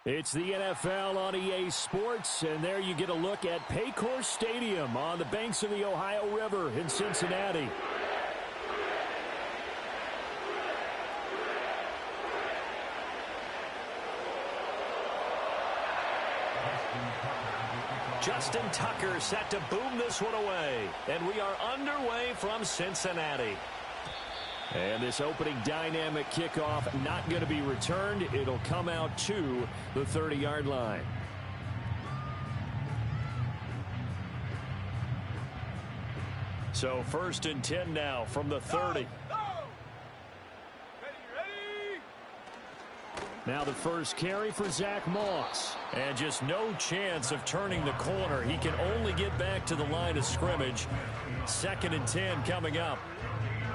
It's the NFL on EA Sports, and there you get a look at Paycor Stadium on the banks of the Ohio River in Cincinnati. Justin Tucker set to boom this one away, and we are underway from Cincinnati. And this opening dynamic kickoff not going to be returned. It'll come out to the 30-yard line. So 1st and 10 now from the 30. Now the first carry for Zach Moss. And just no chance of turning the corner. He can only get back to the line of scrimmage. 2nd and 10 coming up.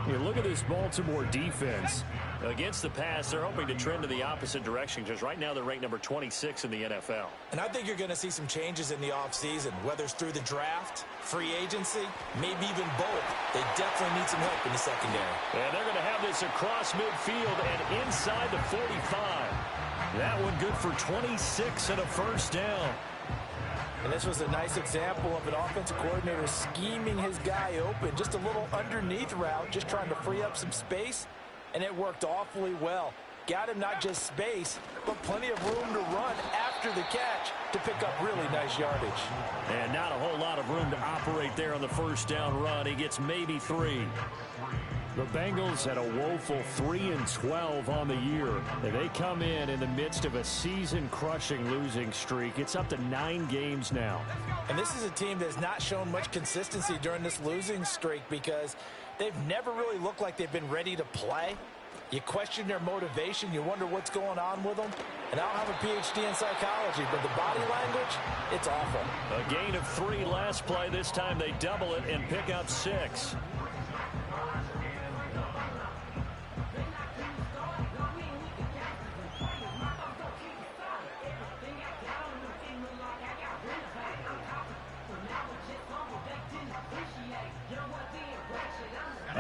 Look at this Baltimore defense. Against the pass, they're hoping to trend in the opposite direction because right now they're ranked number 26 in the NFL. And I think you're going to see some changes in the offseason, whether it's through the draft, free agency, maybe even both. They definitely need some help in the secondary. And they're going to have this across midfield and inside the 45. That one good for 26 and a first down. And this was a nice example of an offensive coordinator scheming his guy open. Just a little underneath route, just trying to free up some space, and it worked awfully well. Got him not just space, but plenty of room to run after the catch to pick up really nice yardage. And not a whole lot of room to operate there on the first down run. He gets maybe 3. The Bengals had a woeful 3-12 on the year. They come in the midst of a season-crushing losing streak. It's up to 9 games now. And this is a team that's not shown much consistency during this losing streak because they've never really looked like they've been ready to play. You question their motivation. You wonder what's going on with them. And I don't have a PhD in psychology, but the body language, it's awful. A gain of 3 last play. This time they double it and pick up 6.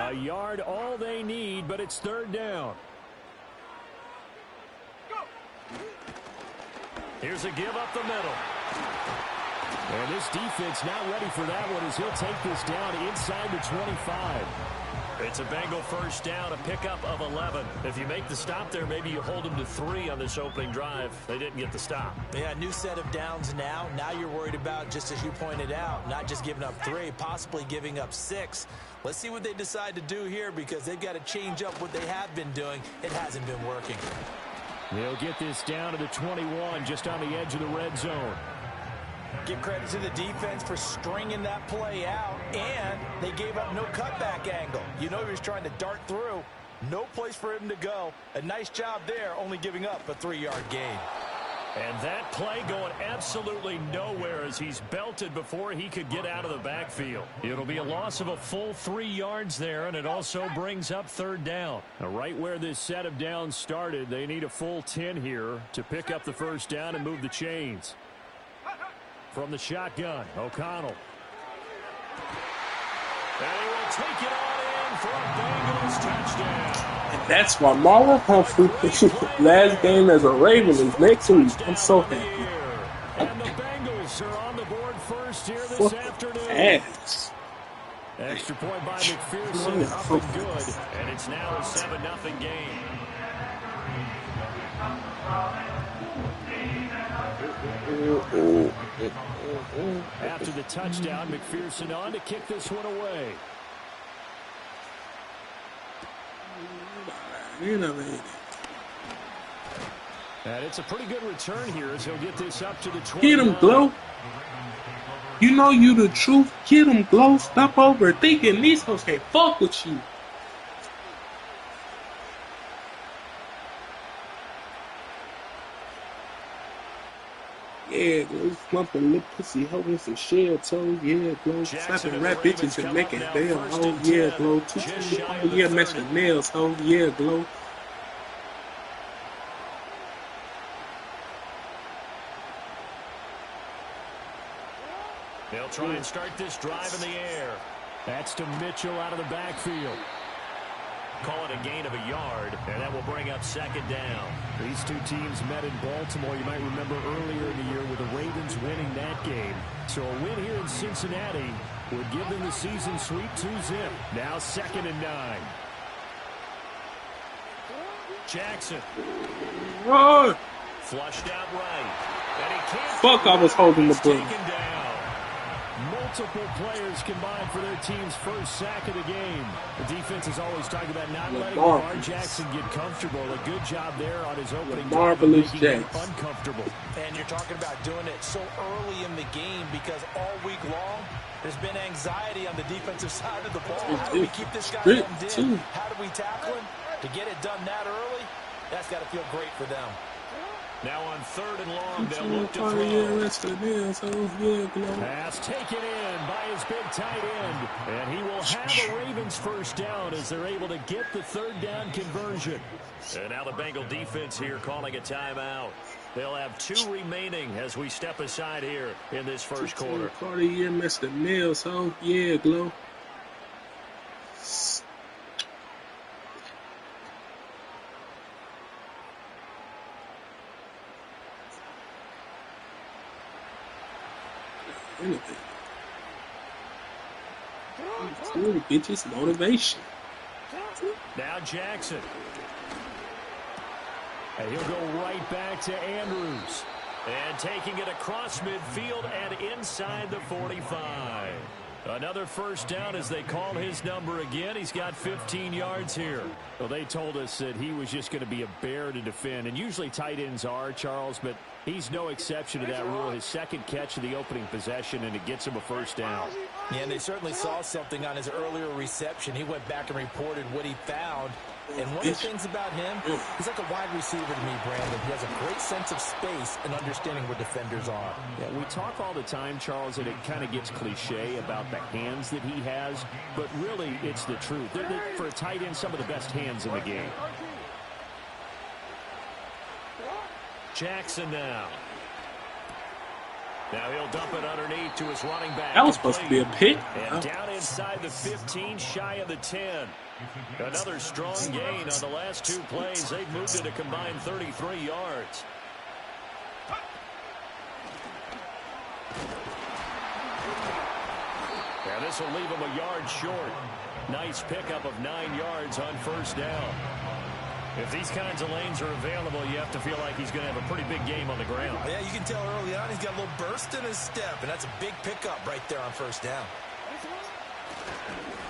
A yard all they need, but it's 3rd down. Here's a give up the middle. And this defense not ready for that one as he'll take this down inside the 25. It's a Bengal first down, a pickup of 11. If you make the stop there, maybe you hold them to 3 on this opening drive. They didn't get the stop. Yeah, new set of downs now. Now you're worried about, just as you pointed out, not just giving up 3, possibly giving up 6. Let's see what they decide to do here because they've got to change up what they have been doing. It hasn't been working. They'll get this down to the 21, just on the edge of the red zone. Give credit to the defense for stringing that play out, and they gave up no cutback angle. You know he was trying to dart through. No place for him to go. A nice job there, only giving up a 3-yard gain. And that play going absolutely nowhere as he's belted before he could get out of the backfield. It'll be a loss of a full 3 yards there, and it also brings up 3rd down. Now, right where this set of downs started, they need a full 10 here to pick up the first down and move the chains. From the shotgun, O'Connell. And he will take it on in for a Bengals touchdown. And that's why Marlon Humphrey, last game as a Raven, is next week. I'm so happy. And the Bengals are on the board first here this afternoon. Ass. Extra point by McPherson, up and good. And it's now a 7-0 game. After the touchdown, McPherson on to kick this one away. And it's a pretty good return here as he'll get this up to the 20. Get him, Glow. You know you the truth. Get him, Glow. Stop overthinking. These folks can't fuck with you. Yeah, Glow. Slumping lip pussy, holding some shell toe. Yeah, Glow. Slapping rap bitches and making bail. Oh, yeah, Glow. Oh, yeah, mess with nails. Oh, yeah, Glow. They'll try and start this drive in the air. That's to Mitchell out of the backfield. Call it a gain of a yard, and that will bring up second down. These two teams met in Baltimore. You might remember earlier in the year with the Ravens winning that game. So a win here in Cincinnati would give them the season sweep 2-zip. Now 2nd and 9. Jackson. Run! Flushed out right. And he can't. Fuck, I was holding the ball. Multiple players combined for their team's first sack of the game. The defense is always talking about not letting Lamar Jackson get comfortable. A good job there on his opening drive, making him uncomfortable. And you're talking about doing it so early in the game because all week long there's been anxiety on the defensive side of the ball. How do we keep this guy hemmed in? How do we tackle him? To get it done that early, that's got to feel great for them. Now on 3rd and long, they'll look to throw. Pass taken in by his big tight end. And he will have a Ravens first down as they're able to get the 3rd down conversion. And now the Bengal defense here calling a timeout. They'll have 2 remaining as we step aside here in this first quarter. Part of the year, Mr. Mills, oh yeah, Glow. Anything. Cool, bitches, motivation. Now Jackson. And he'll go right back to Andrews. And taking it across midfield and inside the 45. Another first down as they call his number again. He's got 15 yards here. Well, they told us that he was just going to be a bear to defend. And usually tight ends are, Charles, but he's no exception to that rule. His 2nd catch of the opening possession, and it gets him a first down. Yeah, and they certainly saw something on his earlier reception. He went back and reported what he found. And one of the things about him, he's like a wide receiver to me, Brandon. He has a great sense of space and understanding where defenders are. Yeah, we talk all the time, Charles, and it kind of gets cliche about the hands that he has, but really it's the truth. They're, for a tight end, some of the best hands in the game. Jackson now. Now he'll dump it underneath to his running back. That was supposed to be a pick. And down inside the 15, shy of the 10. Another strong gain on the last 2 plays. They've moved it a combined 33 yards. And this will leave him a yard short. Nice pickup of 9 yards on first down. If these kinds of lanes are available, you have to feel like he's going to have a pretty big game on the ground. Yeah, you can tell early on he's got a little burst in his step, and that's a big pickup right there on first down.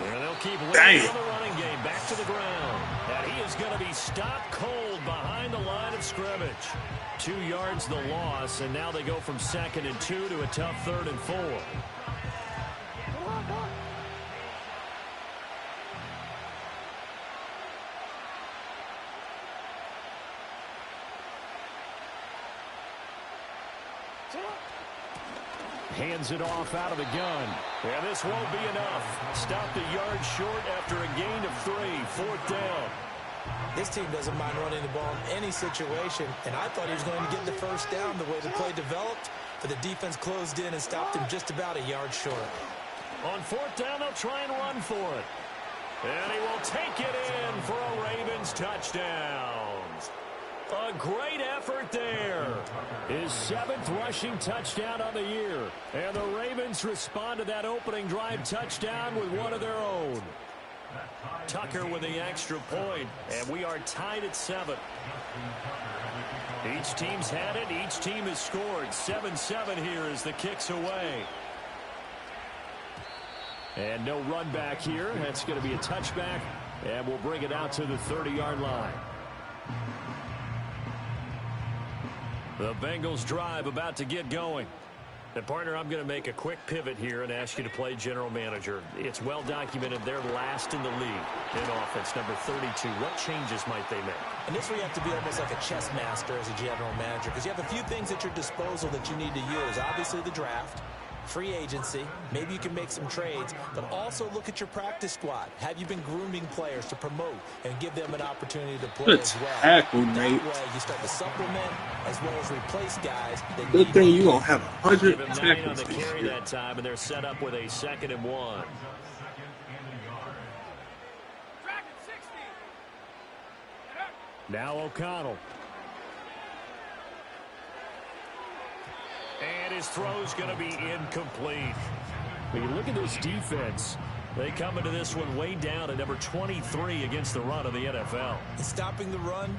And they'll keep leading on the running game back to the ground. And he is going to be stopped cold behind the line of scrimmage. 2 yards the loss, and now they go from 2nd and 2 to a tough 3rd and 4. Hands it off out of the gun. And this won't be enough. Stopped a yard short after a gain of 3. 4th down. This team doesn't mind running the ball in any situation, and I thought he was going to get the first down the way the play developed, but the defense closed in and stopped him just about a yard short. On 4th down, they'll try and run for it. And he will take it in for a Ravens touchdown. A great effort there. His 7th rushing touchdown of the year. And the Ravens respond to that opening drive touchdown with one of their own. Tucker with the extra point, and we are tied at 7. Each team's had it. Each team has scored. 7-7 here as the kick's away. And no run back here. That's going to be a touchback, and we'll bring it out to the 30-yard line. The Bengals drive about to get going. And, partner, I'm going to make a quick pivot here and ask you to play general manager. It's well documented they're last in the league in offense, number 32. What changes might they make? And this where you have to be almost like a chess master as a general manager, because you have a few things at your disposal that you need to use. Obviously, the draft, free agency, maybe you can make some trades, but also look at your practice squad. Have you been grooming players to promote and give them an opportunity to play as well? Tackle, that Nate. way you start to supplement as well as replace guys. Good thing you gonna have 100 tackles. 9 on the carry that time, and they're set up with a 2nd and 1. Now O'Connell. And his throw's going to be incomplete. When you look at this defense, they come into this one way down at number 23 against the run of the NFL. Stopping the run,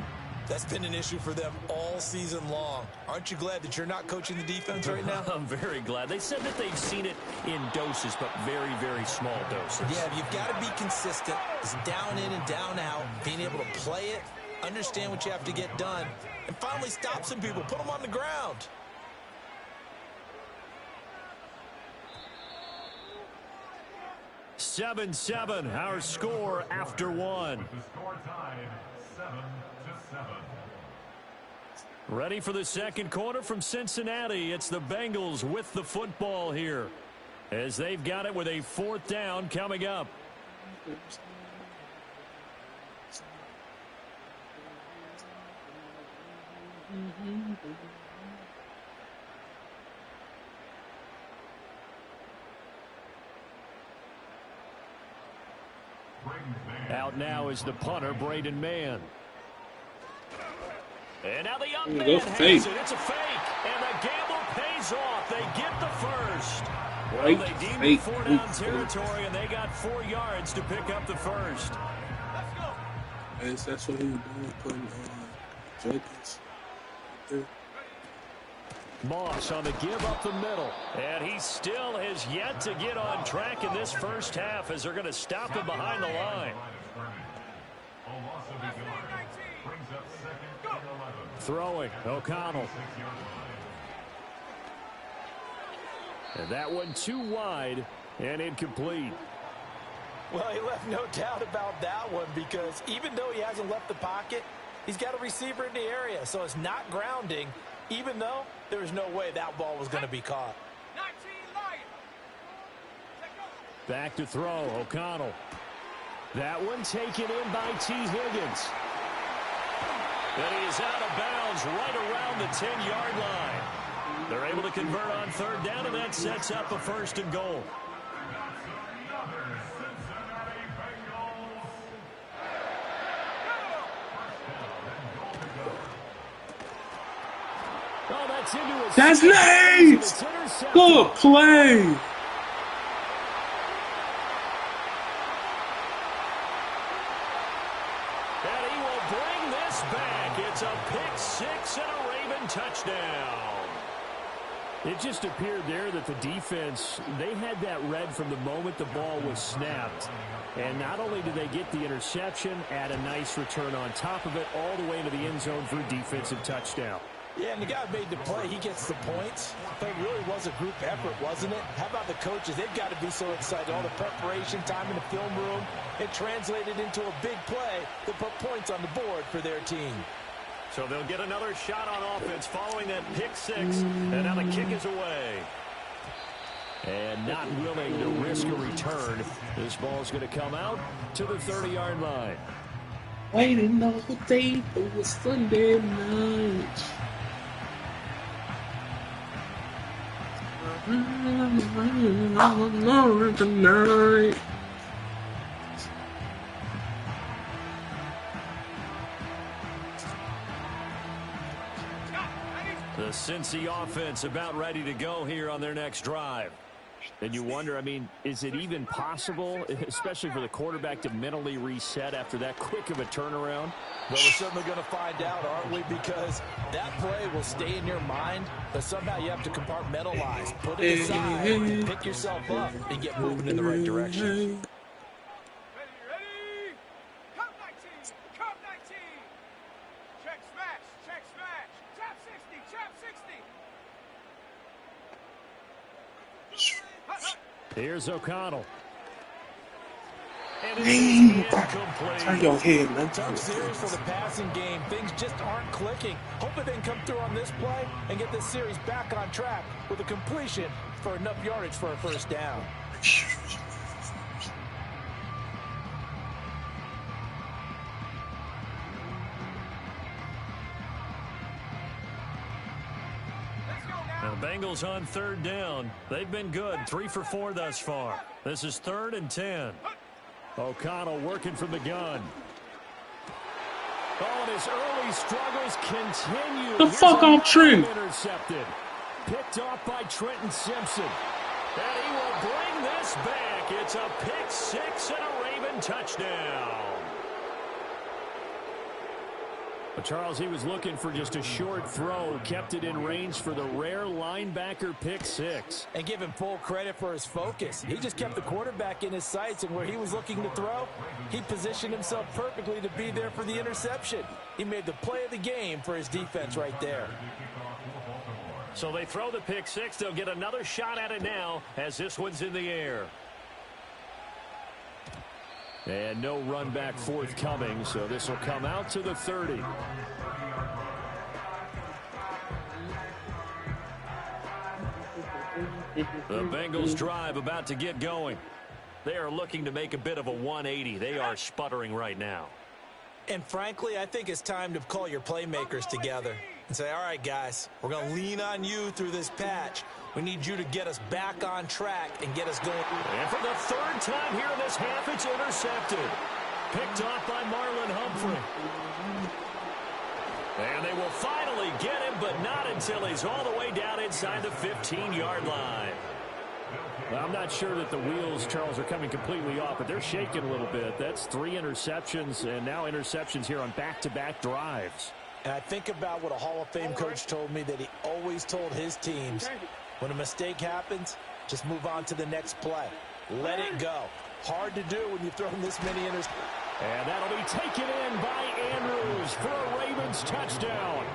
that's been an issue for them all season long. Aren't you glad that you're not coaching the defense right now? I'm very glad. They said that they've seen it in doses, but very, very small doses. Yeah, you've got to be consistent. It's down in and down out, being able to play it, understand what you have to get done, and finally stop some people, put them on the ground. Seven, our score after one. Ready for the second quarter from Cincinnati. It's the Bengals with the football here, as they've got it with a 4th down coming up. Out now is the punter, Braden Mann. And now the young man has it. It's a fake. And the gamble pays off. They get the first. Well, they deemed it 4-down territory, and they got 4 yards to pick up the first. Let's go. That's what he was doing, putting Jenkins. Moss on the give up the middle. And he still has yet to get on track in this first half, as they're going to stop him behind the line. Throwing, O'Connell. And that one too wide and incomplete. Well, he left no doubt about that one, because even though he hasn't left the pocket, he's got a receiver in the area, so it's not grounding, even though there was no way that ball was going to be caught. Back to throw, O'Connell. That one taken in by T. Higgins. And he is out of bounds right around the 10-yard line. They're able to convert on 3rd down, and that sets up a 1st and goal. Oh, that's into a... That's Nate! Good play! It's a pick 6 and a Raven touchdown. It just appeared there that the defense, they had that read from the moment the ball was snapped. And not only did they get the interception, add a nice return on top of it, all the way into the end zone for a defensive touchdown. Yeah, and the guy made the play. He gets the points. But it really was a group effort, wasn't it? How about the coaches? They've got to be so excited. All the preparation time in the film room, it translated into a big play that put points on the board for their team. So they'll get another shot on offense following that pick 6, and now the kick is away. And not willing to risk a return. This ball's going to come out to the 30-yard line. Waiting on the day for Sunday night. Tonight. The Cincy offense about ready to go here on their next drive. And you wonder, I mean, is it even possible, especially for the quarterback, to mentally reset after that quick of a turnaround? Well, we're certainly going to find out, aren't we? Because that play will stay in your mind, but somehow you have to compartmentalize, put it aside, pick yourself up, and get moving in the right direction. Here's O'Connell. Turn your head, man. Tough series for the passing game. Things just aren't clicking. Hoping they can come through on this play and get this series back on track with a completion for enough yardage for a 1st down. Now, the Bengals on 3rd down. They've been good, 3 for 4 thus far. This is 3rd and 10. O'Connell working from the gun. Oh, and his early struggles continue. The fuck off Trent. Intercepted. Picked off by Trenton Simpson. And he will bring this back. It's a pick six and a Raven touchdown. But Charles, he was looking for just a short throw. Kept it in range for the rare linebacker pick six. And give him full credit for his focus. He just kept the quarterback in his sights, and where he was looking to throw, he positioned himself perfectly to be there for the interception. He made the play of the game for his defense right there. So they throw the pick six. They'll get another shot at it now as this one's in the air. And no run back forthcoming, so this will come out to the 30. The Bengals drive about to get going. They are looking to make a bit of a 180. They are sputtering right now. And frankly, I think it's time to call your playmakers together and say, all right, guys, we're going to lean on you through this patch. We need you to get us back on track and get us going. And for the third time here in this half, it's intercepted. Picked off by Marlon Humphrey. And they will finally get him, but not until he's all the way down inside the 15-yard line. Well, I'm not sure that the wheels, Charles, are coming completely off, but they're shaking a little bit. That's 3 interceptions, and now interceptions here on back-to-back drives. And I think about what a Hall of Fame coach told me that he always told his teams, when a mistake happens, just move on to the next play. Let it go. Hard to do when you've thrown this many interceptions. And that'll be taken in by Andrews for a Ravens touchdown.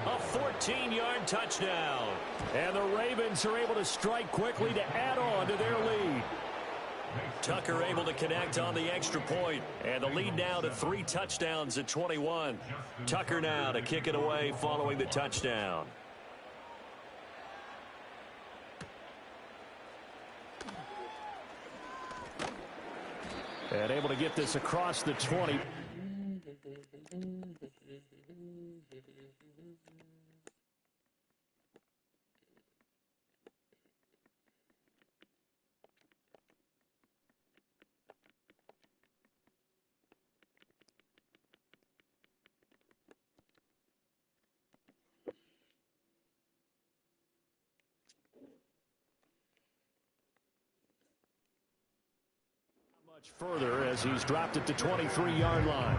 A 14-yard touchdown. And the Ravens are able to strike quickly to add on to their lead. Tucker able to connect on the extra point. And the lead now to 3 touchdowns at 21. Tucker now to kick it away following the touchdown. And able to get this across the 20. Much further as he's dropped it to 23-yard line.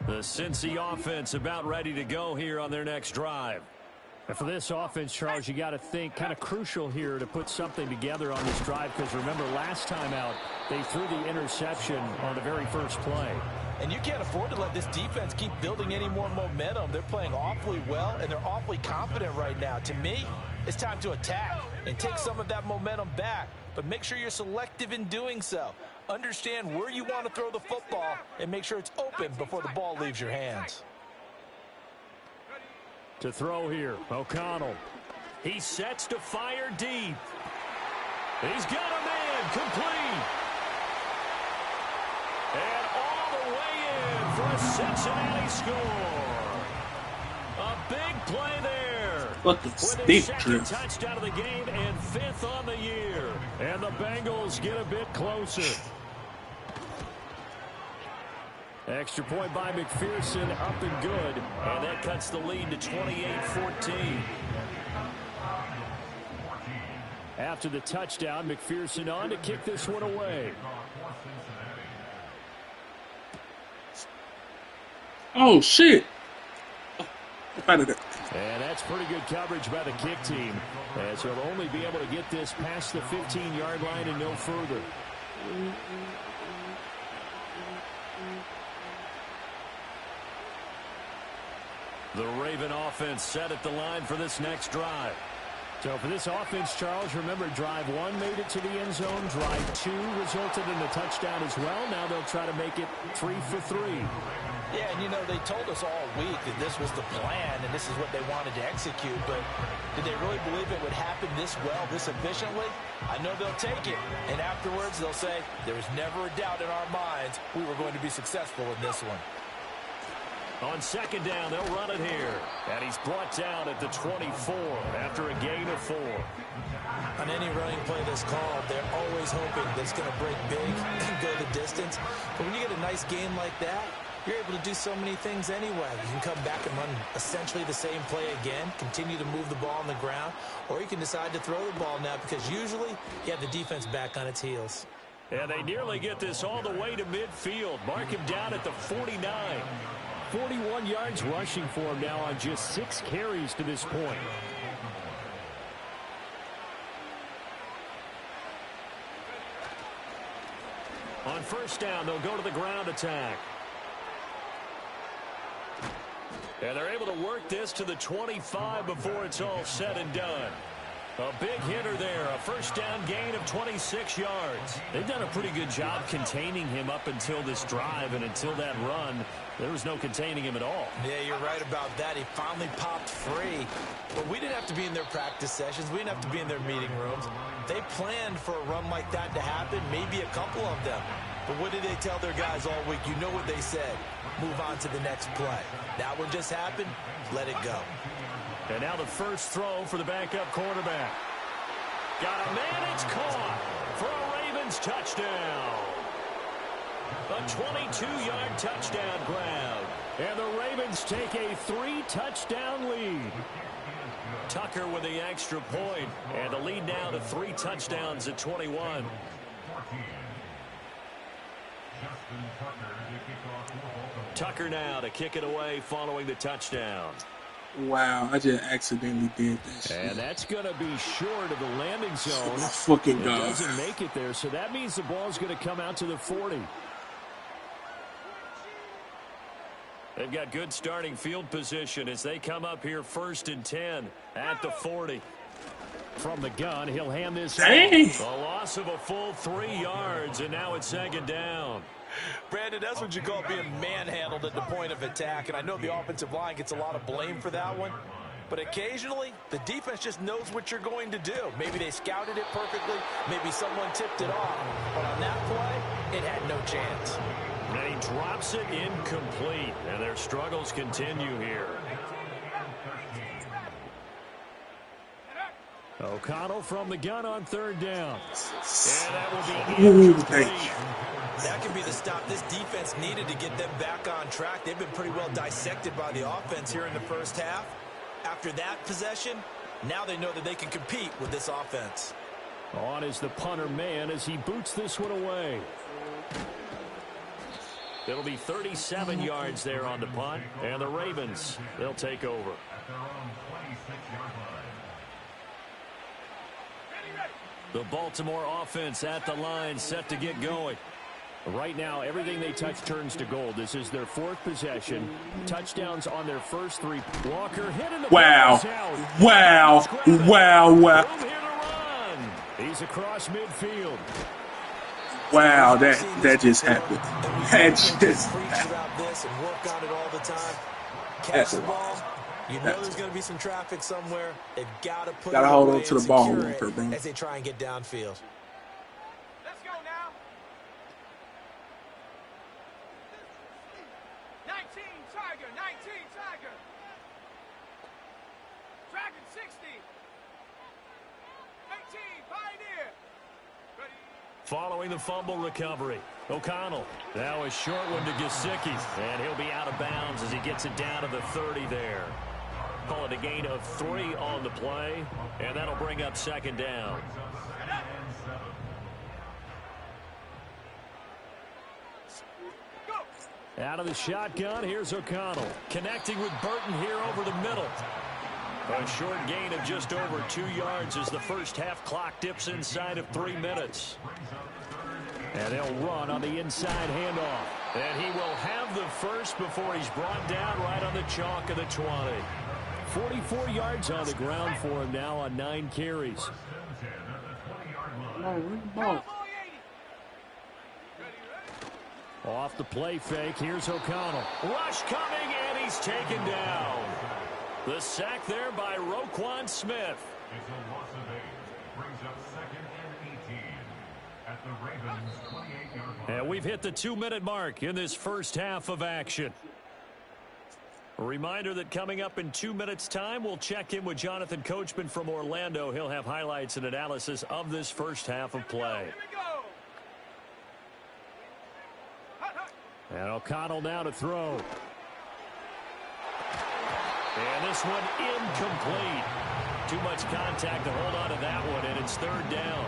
The Cincy offense about ready to go here on their next drive. And for this offense, Charles, you got to think kind of crucial here to put something together on this drive, because remember last time out they threw the interception on the very first play. And you can't afford to let this defense keep building any more momentum. They're playing awfully well, and they're awfully confident right now. To me, it's time to attack and take some of that momentum back. But make sure you're selective in doing so. Understand where you want to throw the football and make sure it's open before the ball leaves your hands. To throw here, O'Connell. He sets to fire deep. He's got a man complete. And all the way in for a Cincinnati score. A big play there. What the stick, Trent? Touchdown of the game and 5th on the year. And the Bengals get a bit closer. Extra point by McPherson, up and good. And that cuts the lead to 28-14. After the touchdown, McPherson on to kick this one away. Oh, shit. And that's pretty good coverage by the kick team, as he'll only be able to get this past the 15-yard line and no further. The Raven offense set at the line for this next drive. So for this offense, Charles, remember, drive 1 made it to the end zone. Drive 2 resulted in a touchdown as well. Now they'll try to make it 3 for 3. Yeah, and you know, they told us all week that this was the plan and this is what they wanted to execute, but did they really believe it would happen this well, this efficiently? I know they'll take it, and afterwards they'll say, there was never a doubt in our minds we were going to be successful in this one. On second down, they'll run it here. And he's brought down at the 24 after a gain of 4. On any running play that's called, they're always hoping that it's going to break big and go the distance. But when you get a nice game like that, you're able to do so many things anyway. You can come back and run essentially the same play again, continue to move the ball on the ground, or you can decide to throw the ball now because usually you have the defense back on its heels. And they nearly get this all the way to midfield. Mark him down at the 49. 41 yards rushing for him now on just 6 carries to this point. On first down, they'll go to the ground attack. And they're able to work this to the 25 before it's all said and done. A big hitter there, a first down gain of 26 yards. They've done a pretty good job containing him up until this drive, and until that run, there was no containing him at all. Yeah, you're right about that. He finally popped free. But we didn't have to be in their practice sessions. We didn't have to be in their meeting rooms. They planned for a run like that to happen, maybe a couple of them. But what did they tell their guys all week? You know what they said. Move on to the next play. That one just happened. Let it go. And now the first throw for the backup quarterback. Got a man, it's caught for a Ravens touchdown. A 22-yard touchdown grab. And the Ravens take a 3-touchdown lead. Tucker with the extra point. And the lead now to 3 touchdowns at 21. Tucker now to kick it away following the touchdown. Wow, I just accidentally did that shit. And that's going to be short of the landing zone. Oh my fucking It God. doesn't make it there, so that means the ball's going to come out to the 40. They've got good starting field position as they come up here 1st and 10 at the 40. From the gun, he'll hand this Dang. off. A loss of a full 3 yards, and now it's 2nd down. Brandon, that's what you call being manhandled at the point of attack. And I know the offensive line gets a lot of blame for that one. But occasionally, the defense just knows what you're going to do. Maybe they scouted it perfectly. Maybe someone tipped it off. But on that play, it had no chance. And he drops it incomplete. And their struggles continue here. O'Connell from the gun on 3rd down. And that will be Ooh, incomplete. thank you. That could be the stop this defense needed to get them back on track. They've been pretty well dissected by the offense here in the first half. After that possession, now they know that they can compete with this offense. On is the punter man as he boots this one away. It'll be 37 yards there on the punt. And the Ravens, they'll take over. The Baltimore offense at the line, set to get going. Right now, everything they touch turns to gold. This is their 4th possession. Touchdowns on their first 3. Walker hit in the Wow. out. Wow. Wow. Wow. Room here to run. He's across midfield. Wow. That just happened. That just Preach about this and work on it all the time. Catch That's the a lot. ball. You know there's going to be some traffic somewhere. They've got to put Gotta it hold away on to and the ball secure longer, it bro. as they try and get downfield. Let's go now. 19 Tiger, 19 Tiger. Dragon 60. 18 Pioneer. Ready. Following the fumble recovery, O'Connell. Now a short one to Gesicki. And he'll be out of bounds as he gets it down to the 30 there. Call it a gain of 3 on the play. And that'll bring up 2nd down. Out of the shotgun, here's O'Connell. Connecting with Burton here over the middle. A short gain of just over 2 yards as the first half clock dips inside of 3 minutes. And they'll run on the inside handoff. And he will have the first before he's brought down right on the chalk of the 20. 44 yards on the ground for him now on 9 carries. Ball. Off the play fake, here's O'Connell. Rush coming, and he's taken down. The sack there by Roquan Smith. It's a loss of 8. Brings up 2nd and 18 at the Ravens' 28-yard line. And we've hit the 2-minute mark in this first half of action. A reminder that coming up in 2 minutes' time, we'll check in with Jonathan Coachman from Orlando. He'll have highlights and analysis of this first half of play. Here we go. And O'Connell now to throw. And this one incomplete. Too much contact to hold on to that one, and it's third down.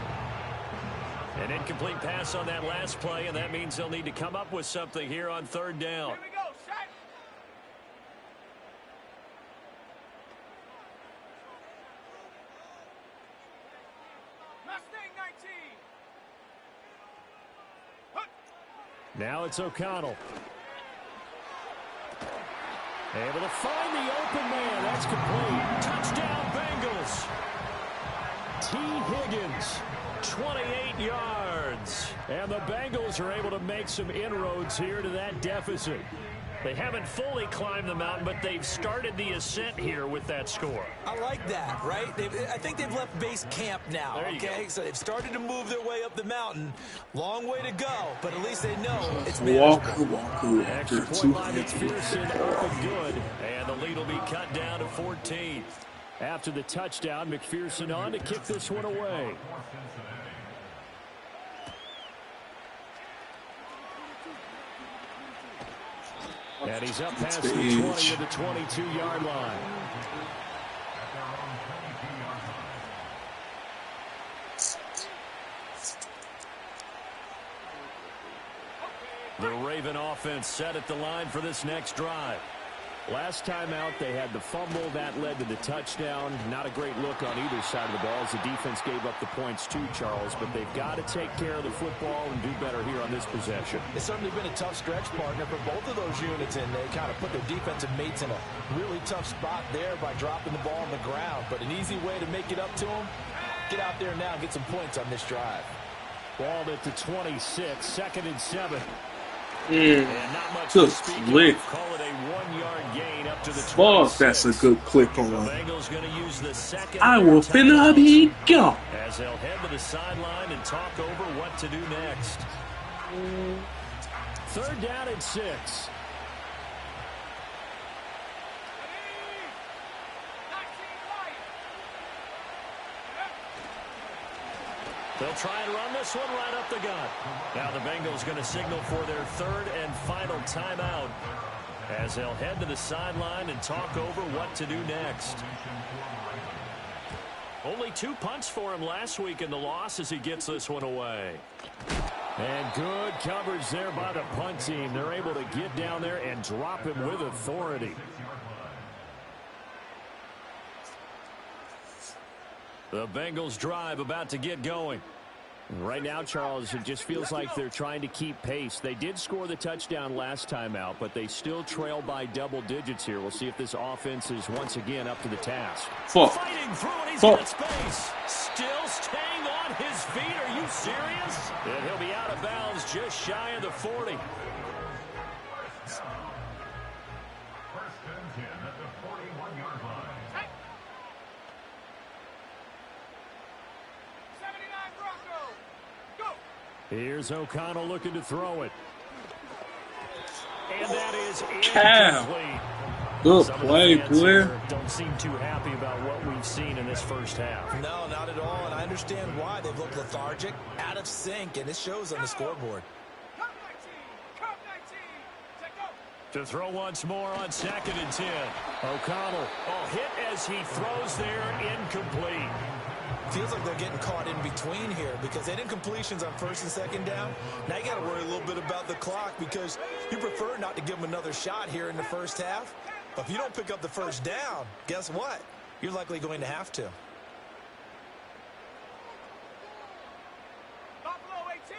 An incomplete pass on that last play, and that means they'll need to come up with something here on third down. Here we go. Set. Mustang 19. Now it's O'Connell. Able to find the open man. That's complete. Touchdown, Bengals. T. Higgins, 28 yards. And the Bengals are able to make some inroads here to that deficit. They haven't fully climbed the mountain, but they've started the ascent here with that score. I like that, right? I think they've left base camp now, There you okay? go. So they've started to move their way up the mountain. Long way to go, but at least they know it's Walker, manageable. Extra Walker, point by 2 McPherson, up and good. And the lead will be cut down to 14. After the touchdown, McPherson on to kick this one away. And he's up past the 20 to the 22-yard line. The Raven offense set at the line for this next drive. Last time out, they had the fumble. That led to the touchdown. Not a great look on either side of the ball as the defense gave up the points too, Charles. But they've got to take care of the football and do better here on this possession. It's certainly been a tough stretch, partner, for both of those units, and they kind of put their defensive mates in a really tough spot there by dropping the ball on the ground. But an easy way to make it up to them, get out there now and get some points on this drive. Ball at the 26, 2nd and 7. And not much Good to speak click. of. Call it a 1-yard gain up to the 26. Boss, that's a good click The on. Bengals going to use the second. I of their will finna timeouts be gone. as they'll head to the sideline and talk over what to do next. 3rd down and 6. They'll try and run this one right up the gut. Now the Bengals going to signal for their 3rd and final timeout as they'll head to the sideline and talk over what to do next. Only 2 punts for him last week in the loss as he gets this one away. And good coverage there by the punt team. They're able to get down there and drop him with authority. The Bengals drive about to get going. Right now, Charles, it just feels like they're trying to keep pace. They did score the touchdown last time out, but they still trail by double digits here. We'll see if this offense is once again up to the task. Fighting through it, he's got space. Still staying on his feet. Are you serious? And he'll be out of bounds just shy of the 40. 1st and 10 at the 41-yard line. 79 Broncos. Go. Here's O'Connell looking to throw it. And that is Cow. incomplete. Good Some of the play, fans boy. here don't seem too happy about what we've seen in this first half. No, not at all, and I understand why. They've looked lethargic, out of sync, and it shows on the scoreboard. Cup 19. Cup 19. Set go. To throw once more on 2nd and 10. O'Connell. Oh, hit as he throws there, incomplete. Feels like they're getting caught in between here because they did completions on 1st and 2nd down. Now you got to worry a little bit about the clock because you prefer not to give them another shot here in the first half. But if you don't pick up the 1st down, guess what? You're likely going to have to. Buffalo 18.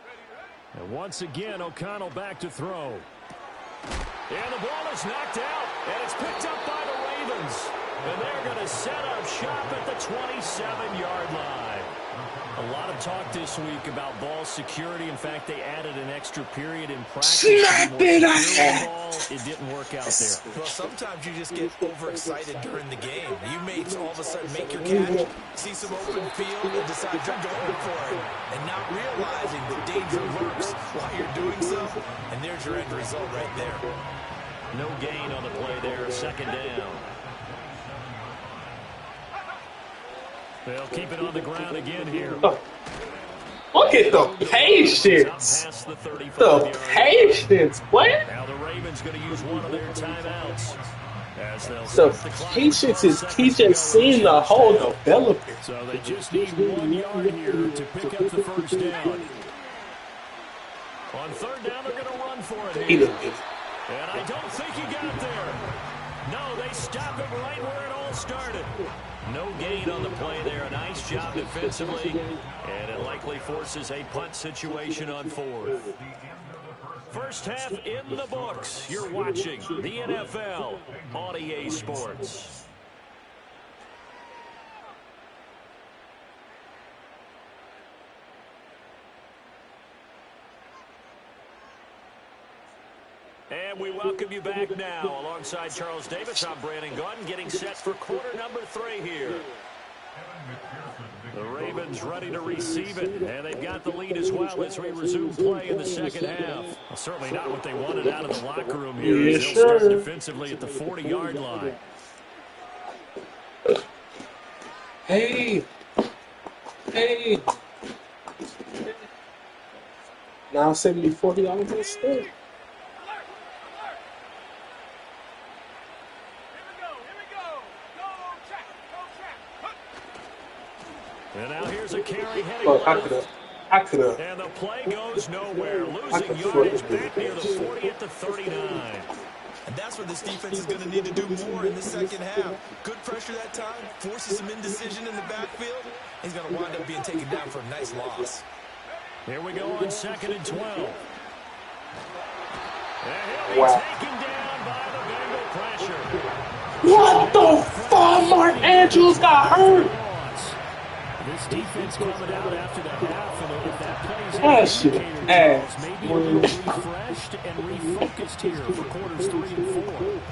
Ready. And once again, O'Connell back to throw. And the ball is knocked out, and it's picked up by the Ravens. And they're going to set up shop at the 27-yard line. A lot of talk this week about ball security. In fact, they added an extra period in practice. Snap it out! It didn't work out there. Well, sometimes you just get overexcited during the game. You may all of a sudden make your catch, see some open field, and decide you're going for it. And not realizing the danger lurks while you're doing so. And there's your end result right there. No gain on the play there, second down. They'll keep it on the ground again here. Look at the patience. The patience. What? Now the Ravens going to use one of their timeouts. The patience is TJ seeing the whole development. So they just need 1 yard here to pick up the first down. On third down, they're going to run for it here. And I don't think he got there. No, they stop it right where it all started. No gain on the play there. A nice job defensively. And it likely forces a punt situation on fourth. First half in the books. You're watching the NFL on EA Sports. And we welcome you back now. Alongside Charles Davis, I'm Brandon Gaudin, getting set for quarter number 3 here. The Ravens ready to receive it, and they've got the lead as well as we resume play in the second half. Well, certainly not what they wanted out of the locker room here. Yeah, They'll start defensively at the 40-yard line. Hey. Now 74 yards instead. And now here's a carry heading. Look, I could have. And the play goes nowhere. Losing yardage back near the 40 at the 39. And that's what this defense is going to need to do more in the second half. Good pressure that time, forces some indecision in the backfield. He's going to wind up being taken down for a nice loss. Here we go on 2nd and 12. And he'll be taken down by the Bengal pressure. What the fuck? Mark Andrews got hurt. This defense coming out after the half, and if that plays That shit ass. maybe a little refreshed and refocused here for quarters 3 and 4.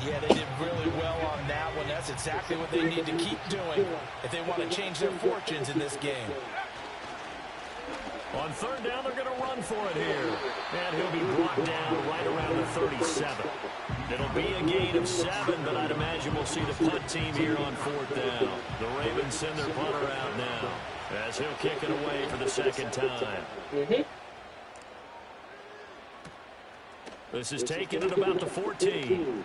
Yeah, they did really well on that one. That's exactly what they need to keep doing if they want to change their fortunes in this game. On third down, they're going to run for it here. And he'll be brought down right around the 37. It'll be a gain of 7, but I'd imagine we'll see the punt team here on fourth down. The Ravens send their punter out now as he'll kick it away for the second time. This is taken at about the 14.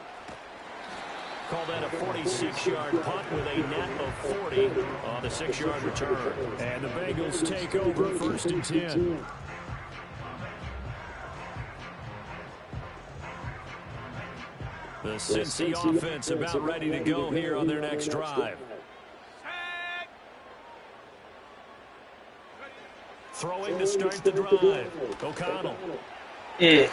Call that a 46-yard punt with a net of 40 on the 6-yard return. And the Bengals take over 1st and 10. The Cincy offense about ready to go here on their next drive. Throwing to start the drive. O'Connell. Thank you.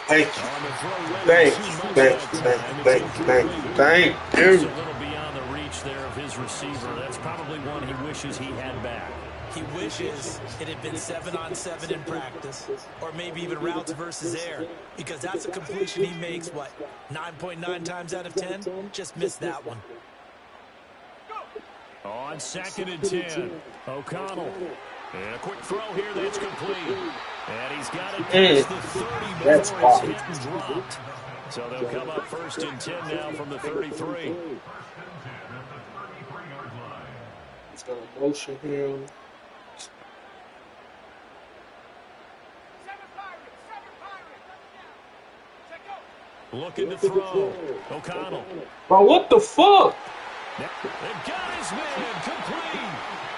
It's a little beyond the reach there of his receiver. That's probably one he wishes he had back. He wishes it had been 7-on-7 in practice, or maybe even routes versus air, because that's a completion he makes, 9.9 times out of 10? Just missed that one. On 2nd and 10, O'Connell. And a quick throw here that's complete. And he's got it past the 30 before he's hit and dropped. So they'll come up 1st and 10 now from the 33. It's got a motion here. Looking to throw. O'Connell. Bro, what the fuck? They've got his man complete.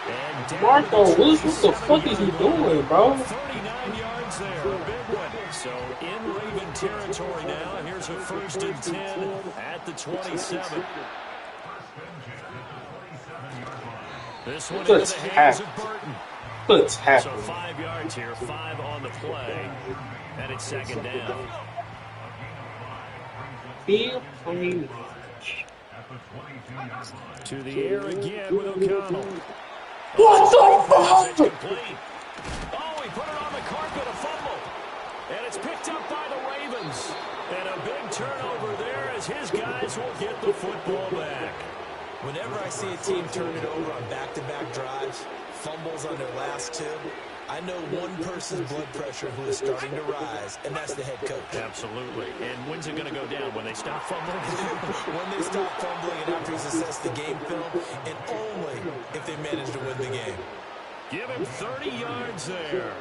And Marco, what the fuck is he doing, bro? 39 yards there, a big one. So in Raven territory now. Here's a 1st and 10 at the 27. This one into the hands of Burton. What's happening? So 5 yards here, 5 on the play. And it's 2nd down. To the air again with O'Connell. What the fuck? Oh, he put it on the carpet, a fumble. And it's picked up by the Ravens. And a big turnover there as his guys will get the football back. Whenever I see a team turn it over on back-to-back drives, fumbles on their last 2, I know one person's blood pressure who is starting to rise, and that's the head coach. Absolutely. And when's it going to go down? When they stop fumbling? When they stop fumbling and after he's assessed the game film, and only if they manage to win the game. Give him 30 yards there.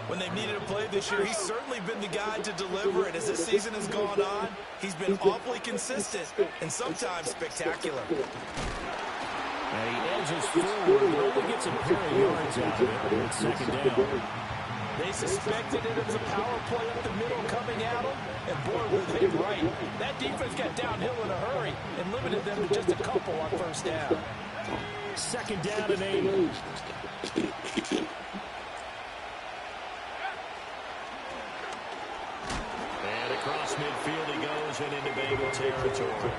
When they've needed a play this year, he's certainly been the guy to deliver it. As this season has gone on, he's been awfully consistent and sometimes spectacular. And he edges forward, but only gets a pair of yards out of it. It's second down. They suspected it as a power play up the middle coming at them, and boy, were they right. That defense got downhill in a hurry and limited them to just a couple on first down. Second down and 8. And across midfield he goes and into Bengal territory.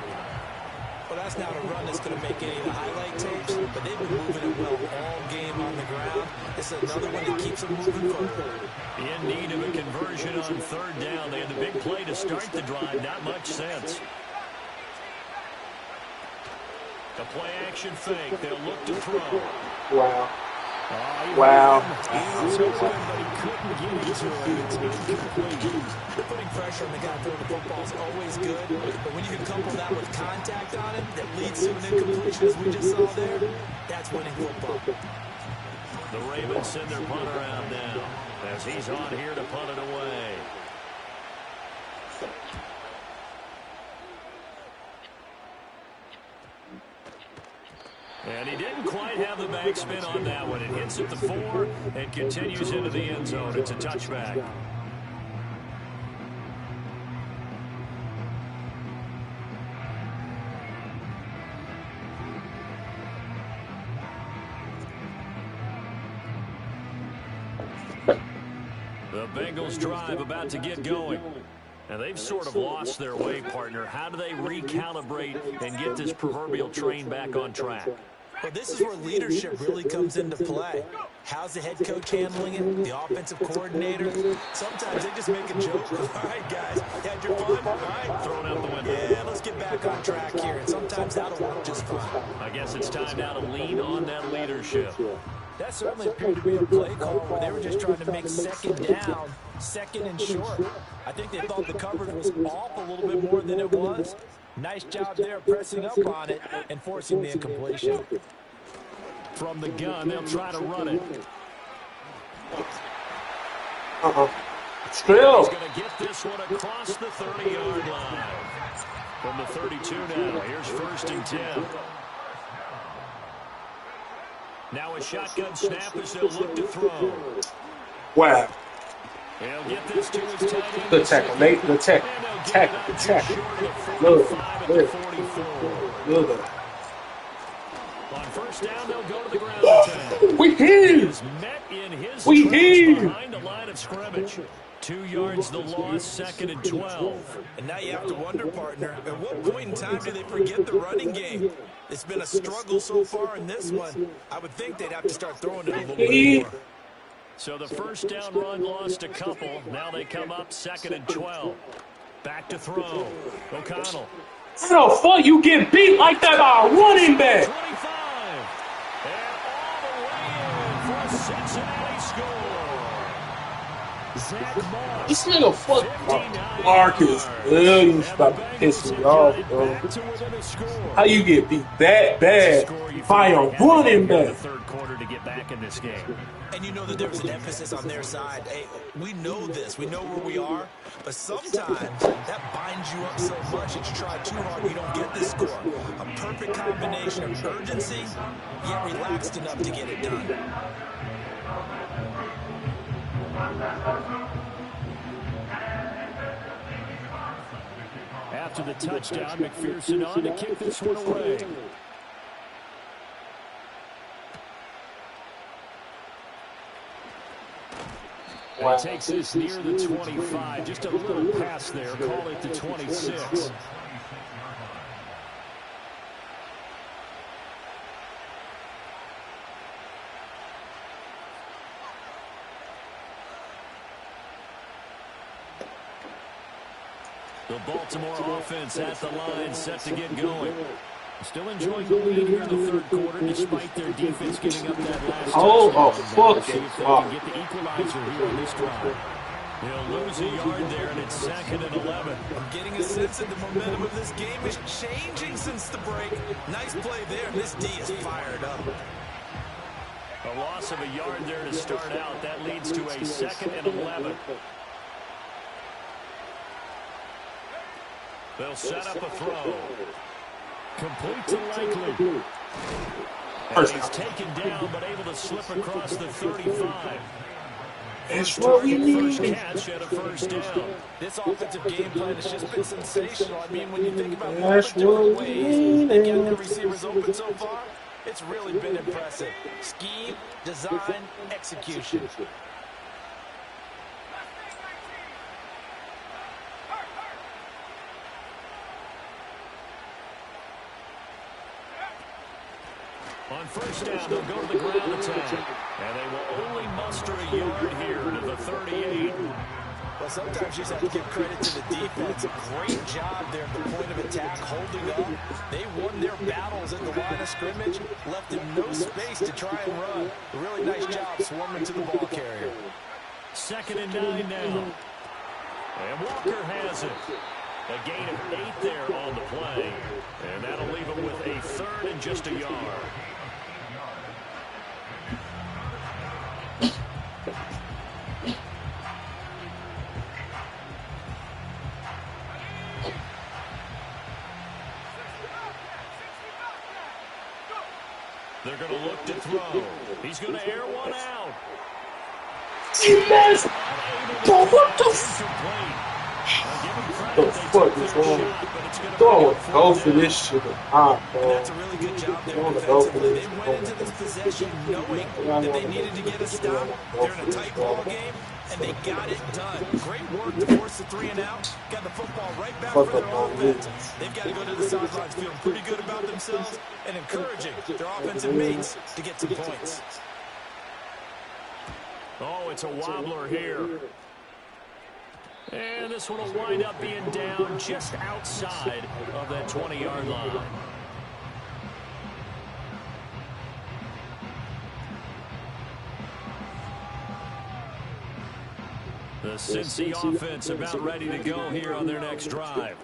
Well, that's not a run that's going to make any of the highlight tapes, but they've been moving it well all game on the ground. It's another one that keeps them moving forward. In need of a conversion on third down. They had the big play to start the drive. Not much sense. The play action fake. They'll look to throw. Wow. Wow. Putting pressure on the guy throwing the football is always good, but when you can couple that with contact on it that leads to an incompletion, as we just saw there, that's winning football. The Ravens send their punter out now as he's on here to punt it away. And he didn't quite have the backspin on that one. It hits at the 4 and continues into the end zone. It's a touchback. The Bengals drive about to get going. And they've sort of lost their way, partner. How do they recalibrate and get this proverbial train back on track? Well, this is where leadership really comes into play. How's the head coach handling it? The offensive coordinator? Sometimes they just make a joke. All right, guys, had your fun? All right. Throw it out the window. Yeah, let's get back on track here. And sometimes that'll work just fine. I guess it's time now to lean on that leadership. That certainly appeared to be a play call where they were just trying to make second down, second and short. I think they thought the coverage was off a little bit more than it was. Nice job there pressing up on it and forcing the incompletion. From the gun, they'll try to run it. Still. He's going to get this one across the 30-yard line. From the 32 now, here's 1st and 10. Now a shotgun snap as they'll look to throw. Wow. He'll get this to his tight end. Good tackle, Nate. Good tackle. Tackle. Look. On first down, they'll go to the ground. We here. We here. Behind the line of scrimmage. 2 yards the loss, 2nd and 12. And now you have to wonder, partner, at what point in time do they forget the running game? It's been a struggle so far in this one. I would think they'd have to start throwing it a little bit more. So the first down run lost a couple. Now they come up 2nd and 12. Back to throw. O'Connell. How the fuck you get beat like that by a running back? 25. And all the way in for a Cincinnati score. Zach Moss. This nigga fuck Marcus Williams about to piss me off, bro. How you get beat that bad by a running back? Third quarter to get back in this game. And you know that there was an emphasis on their side. Hey, we know this. We know where we are. But sometimes that binds you up so much that you try too hard and you don't get the score. A perfect combination of urgency, yet relaxed enough to get it done. After the touchdown, McPherson on to kick this one away. And he takes this near the 25. Just a little pass there. Call it the 26. The Baltimore offense at the line, set to get going. Still enjoying the lead here in the third quarter, despite their defense giving up that last Oh, touchdown. fuck See it. if they Wow. can get the equalizer here on this drive. He'll lose a yard there, and it's 2nd and 11. I'm getting a sense that the momentum of this game is changing since the break. Nice play there, and this D is fired up. A loss of a yard there to start out. That leads to a 2nd and 11. They'll set up a throw. Complete to Likely. And he's taken down, but able to slip across the 35. That's what we First need. catch and a first down. This offensive game plan has just been sensational. I mean, when you think about all That's the different what we ways they get need. their receivers open so far, it's really been impressive. Scheme, design, execution. On first down, they'll go to the ground attack. And they will only muster a yard here to the 38. Well, sometimes you just have to give credit to the defense. Great job there at the point of attack, holding up. They won their battles at the line of scrimmage, left them no space to try and run. A really nice job swarming to the ball carrier. 2nd and 9 now. And Walker has it. A gain of 8 there on the play. And that'll leave them with a 3rd and just a yard. They're going to look to throw. He's going to air one out. Yes. Bro, what the fuck is wrong? Don't go for this shit. That's a really good job there defensively. They went into this possession knowing that they needed to get a stop. They're in a tight ball game, and they got it done. Great work to force the 3 and out. Got the football right back for their offense. They've got to go to the sidelines feeling pretty good about themselves and encouraging their offensive mates to get some points. Oh, it's a wobbler here. And this one will wind up being down just outside of that 20-yard line. The Cincy offense about ready to go here on their next drive.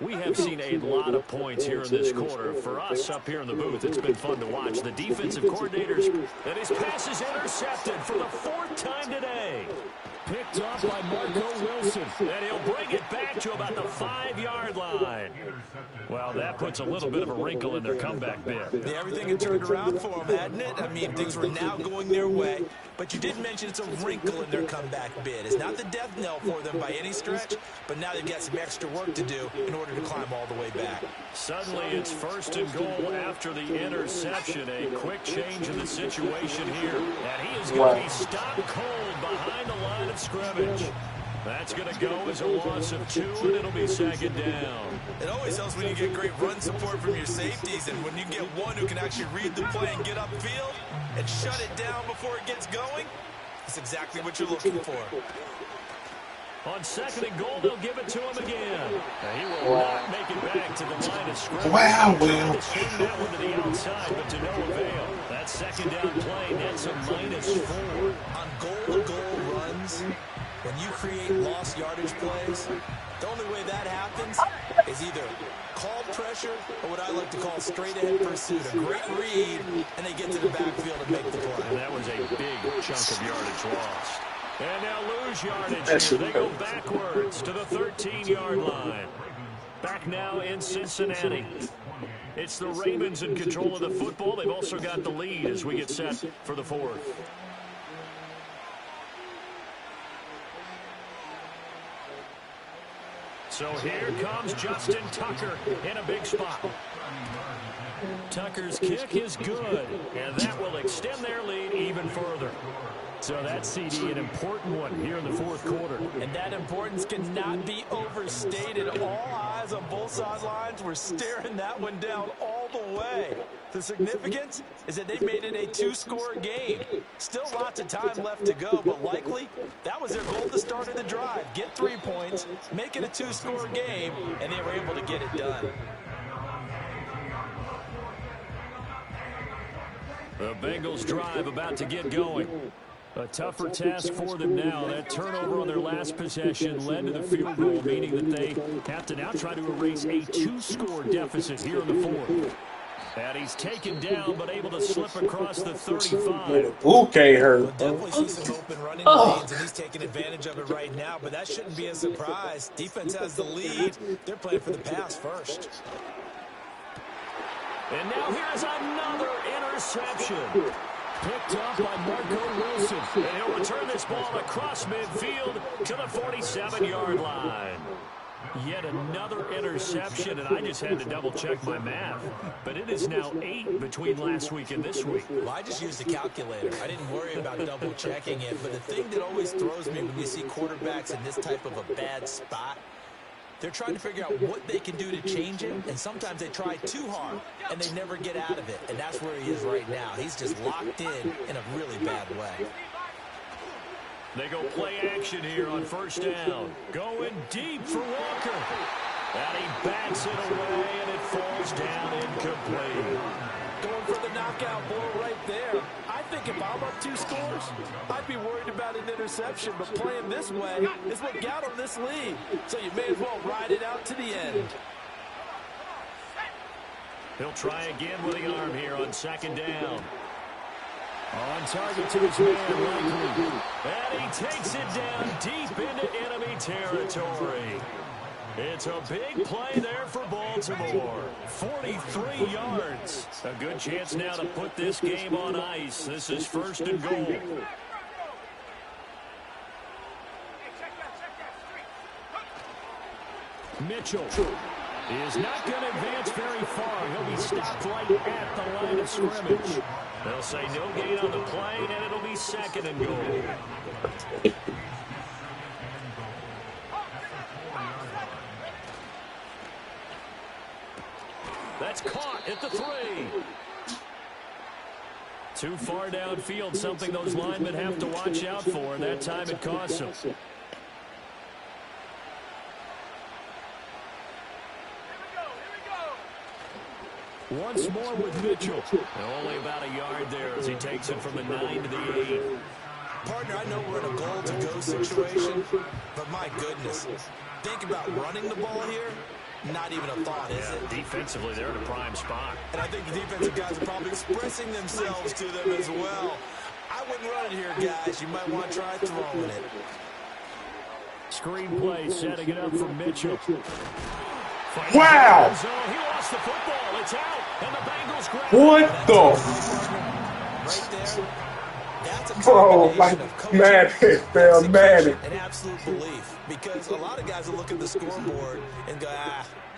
We have seen a lot of points here in this quarter. For us up here in the booth, it's been fun to watch. The defensive coordinators, and his pass is intercepted for the 4th time today. Picked off by Marco Wilson. And he'll bring it back to about the 5-yard line. Well, that puts a little bit of a wrinkle in their comeback bid. Yeah, everything had turned around for them, hadn't it? I mean, things were now going their way. But you did mention it's a wrinkle in their comeback bid. It's not the death knell for them by any stretch, but now they've got some extra work to do in order to climb all the way back. Suddenly, it's 1st and goal after the interception. A quick change in the situation here. And he is going to be stopped cold behind the line of scrimmage. That's going to go as a loss of 2, and it'll be 2nd down. It always helps when you get great run support from your safeties, and when you get one who can actually read the play and get upfield and shut it down before it gets going, that's exactly what you're looking for. On 2nd and goal, they'll give it to him again. Now, he will not make it back to the line of scrimmage. Wow, Trying to swing that one to the outside, but to no avail. That 2nd down play nets a -4. On goal-to-goal runs, when you create lost yardage plays, the only way that happens is either called pressure or what I like to call straight-ahead pursuit. A great read, and they get to the backfield and make the play. And that was a big chunk of yardage lost. And now lose yardage here. They go backwards to the 13-yard line. Back now in Cincinnati. It's the Ravens in control of the football. They've also got the lead as we get set for the 4th. So here comes Justin Tucker in a big spot. Tucker's kick is good, and that will extend their lead even further. So that CD, an important one here in the 4th quarter. And that importance cannot be overstated. All eyes on both sidelines were staring that one down all the way. The significance is that they made it a 2-score game. Still lots of time left to go, but likely that was their goal to start of the drive. Get 3 points, make it a 2-score game, and they were able to get it done. The Bengals drive about to get going. A tougher task for them now. That turnover on their last possession led to the field goal, meaning that they have to now try to erase a 2-score deficit here in the fourth. And he's taken down, but able to slip across the 35. Okay, hurt. We'll definitely see some open running lanes, and he's taking advantage of it right now, but that shouldn't be a surprise. Defense has the lead. They're playing for the pass first. And now here's another interception. Picked up by Marco Wilson. And he'll return this ball across midfield to the 47-yard line. Yet another interception, and I just had to double-check my math. But it is now 8 between last week and this week. Well, I just used the calculator. I didn't worry about double-checking it. But the thing that always throws me when you see quarterbacks in this type of a bad spot, they're trying to figure out what they can do to change it, and sometimes they try too hard, and they never get out of it. And that's where he is right now. He's just locked in a really bad way. They go play action here on first down. Going deep for Walker. And he bats it away, and it falls down incomplete. Going for the knockout blow right there. I think if I'm up 2 scores, I'd be worried about an interception, but playing this way is what got him this lead. So you may as well ride it out to the end. He'll try again with the arm here on second down. On target to his man, Likely. And he takes it down deep into enemy territory. It's a big play there for Baltimore. 43 yards. A good chance now to put this game on ice. This is first and goal. Mitchell is not going to advance very far. He'll be stopped right at the line of scrimmage. They'll say no gain on the play, and it'll be second and goal. That's caught at the 3. Too far downfield, something those linemen have to watch out for. That time it costs them. Once more with Mitchell. Only about a yard there as he takes it from the 9 to the 8. Partner, I know we're in a goal-to-go situation, but my goodness, think about running the ball here. Not even a thought, is it? Defensively, they're in a prime spot. And I think the defensive guys are probably expressing themselves to them as well. I wouldn't run it here, guys. You might want to try throwing it. Screen play, setting it up for Mitchell. Wow! He lost the football. It's out, and the Bengals grab it. What the? Right there. That's a Bro, like, man, Bill Manning. An absolute belief, because a lot of guys will look at the scoreboard and go,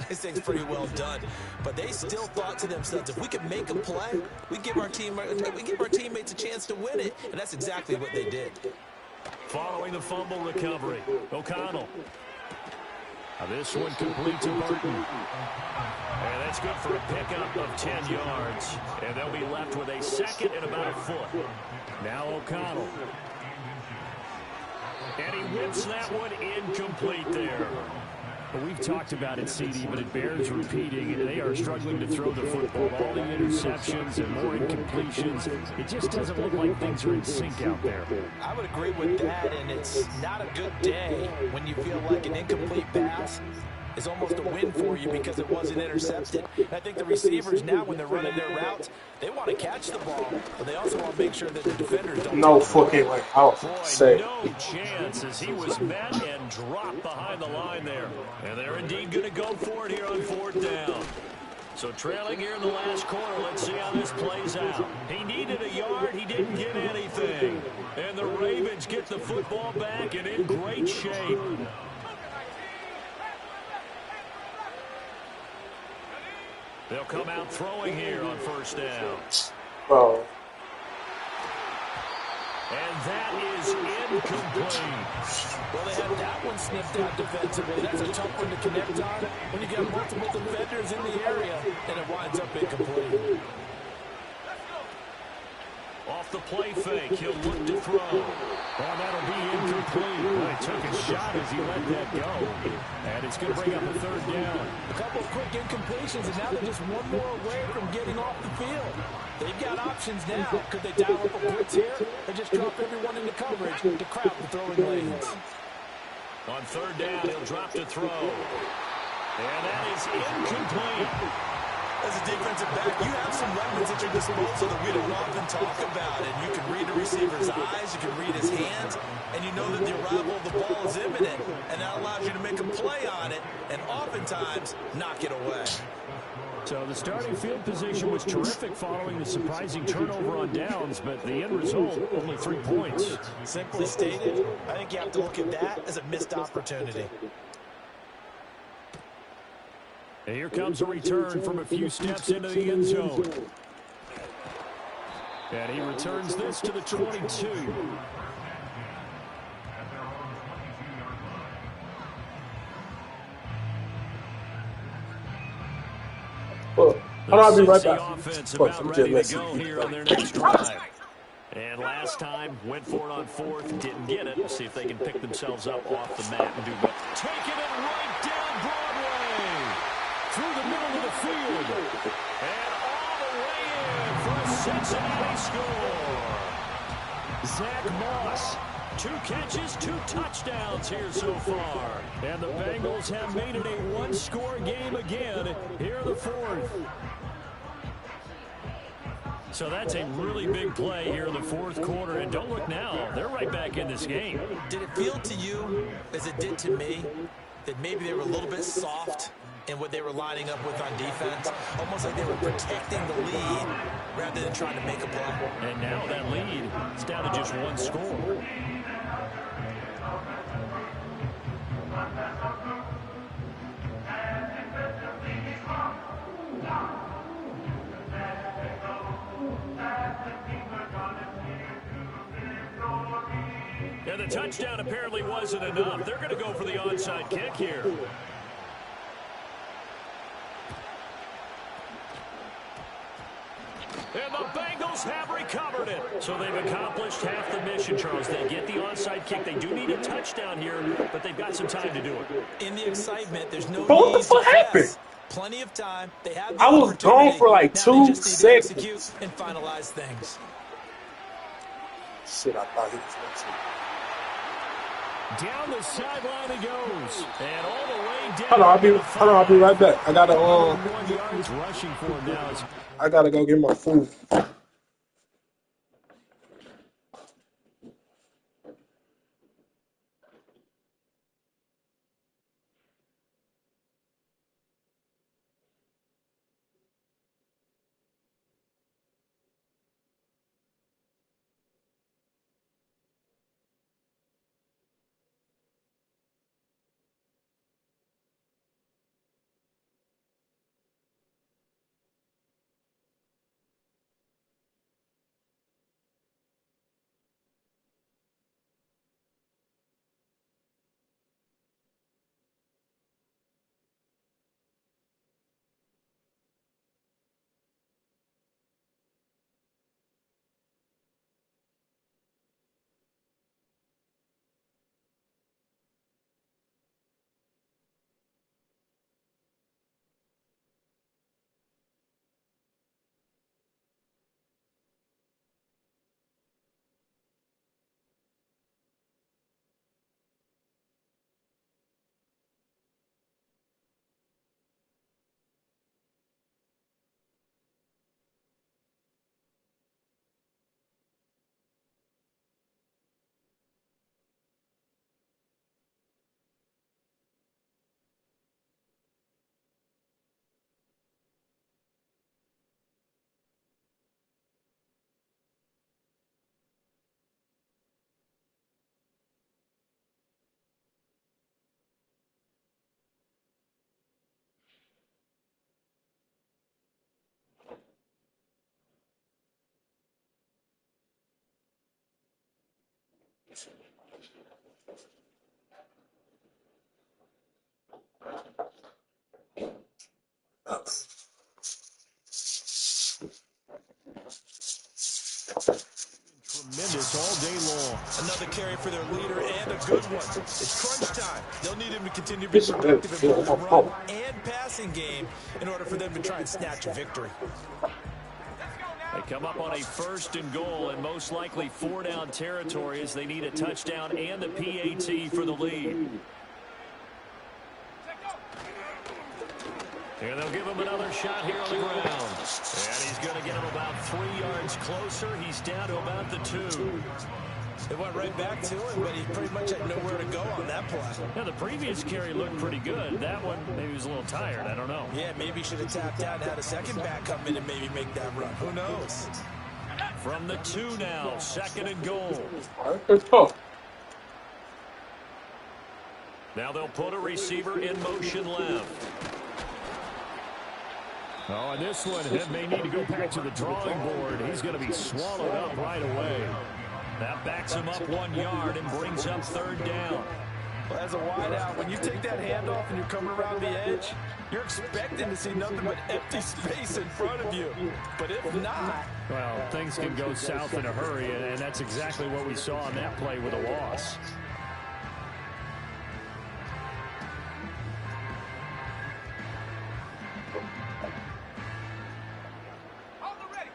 this thing's pretty well done. But they still thought to themselves, if we can make a play, we give our teammates a chance to win it, and that's exactly what they did. Following the fumble recovery, O'Connell. Now this one complete to Burton. And that's good for a pickup of 10 yards. And they'll be left with a second and about a foot. Now O'Connell. And he whips that one incomplete there. Well, we've talked about it, CD, but it bears repeating. They are struggling to throw the football. All the interceptions and more incompletions. It just doesn't look like things are in sync out there. I would agree with that, and it's not a good day when you feel like an incomplete pass is almost a win for you because it wasn't intercepted. And I think the receivers now, when they're running their routes, they want to catch the ball, but they also want to make sure that the defenders don't. No fucking way. I'll say. No chance as he was met and dropped behind the line there. And they're indeed going to go for it here on fourth down. So trailing here in the last quarter, let's see how this plays out. He needed a yard, he didn't get anything. And the Ravens get the football back and in great shape. They'll come out throwing here on first down. Bro. And that is incomplete. Well, they had that one sniffed out defensively. That's a tough one to connect on when you got multiple defenders in the area, and it winds up incomplete. Off the play fake, he'll look to throw. Oh, that'll be incomplete. Well, he took a shot as he let that go. And it's going to bring up a third down. A couple of quick incompletions, and now they're just one more away from getting off the field. They've got options now. Could they dial up a blitz here or just drop everyone into coverage to crowd the throwing lanes? On third down, he'll drop to throw. And that is incomplete. As a defensive back, you have some weapons at your disposal that we don't often talk about. And you can read the receiver's eyes, you can read his hands, and you know that the arrival of the ball is imminent. And that allows you to make a play on it and oftentimes knock it away. So the starting field position was terrific following the surprising turnover on downs, but the end result, only 3 points. Simply stated, I think you have to look at that as a missed opportunity. And here comes a return from a few steps into the end zone. And he returns this to the 22. I'll be right back. Offense about ready to go here on their next drive. And last time, went for it on fourth, didn't get it. See if they can pick themselves up off the mat and do better. Taking it right down Broadway. Through the middle of the field. And all the way in for a Cincinnati score. Zach Moss. 2 catches, 2 touchdowns here so far. And the Bengals have made it a one-score game again here in the fourth. So that's a really big play here in the fourth quarter. And don't look now, they're right back in this game. Did it feel to you, as it did to me, that maybe they were a little bit soft in what they were lining up with on defense? Almost like they were protecting the lead rather than trying to make a play. And now that lead is down to just 1 score. And the touchdown apparently wasn't enough. They're going to go for the onside kick here. And the Bengals have recovered it. So they've accomplished half the mission, Charles. They get the onside kick. They do need a touchdown here, but they've got some time to do it. In the excitement, there's no What the need fuck to happened? guess. Plenty of time. They have the I was gone for like now 2 they just need to seconds. execute and finalize things. Shit, I thought he was going to. Down the sideline he goes. And all the way down. Hold on, I'll be right back. I gotta 1 yards rushing for him now. I gotta go get my food. Tremendous all day long. Another carry for their leader and a good one. It's crunch time. They'll need him to continue to be productive in both the run and passing game in order for them to try and snatch a victory. Let's go now. They come up on a 1st and goal, and most likely 4-down territory as they need a touchdown and the PAT for the lead. And they'll give him another shot here on the ground. And he's going to get him about 3 yards closer. He's down to about the 2. It went right back to him, but he pretty much had nowhere to go on that play. Now, the previous carry looked pretty good. That one, maybe he was a little tired. I don't know. Yeah, maybe he should have tapped out and had a second back come in and maybe make that run. Who knows? From the 2 now, 2nd and goal. Let's go. Now they'll put a receiver in motion left. Oh, and this one may need to go back to the drawing board. He's going to be swallowed up right away. That backs him up 1 yard and brings up 3rd down. Well, as a wideout, when you take that handoff and you're coming around the edge, you're expecting to see nothing but empty space in front of you. But if not... Well, things can go south in a hurry, and that's exactly what we saw on that play with a loss.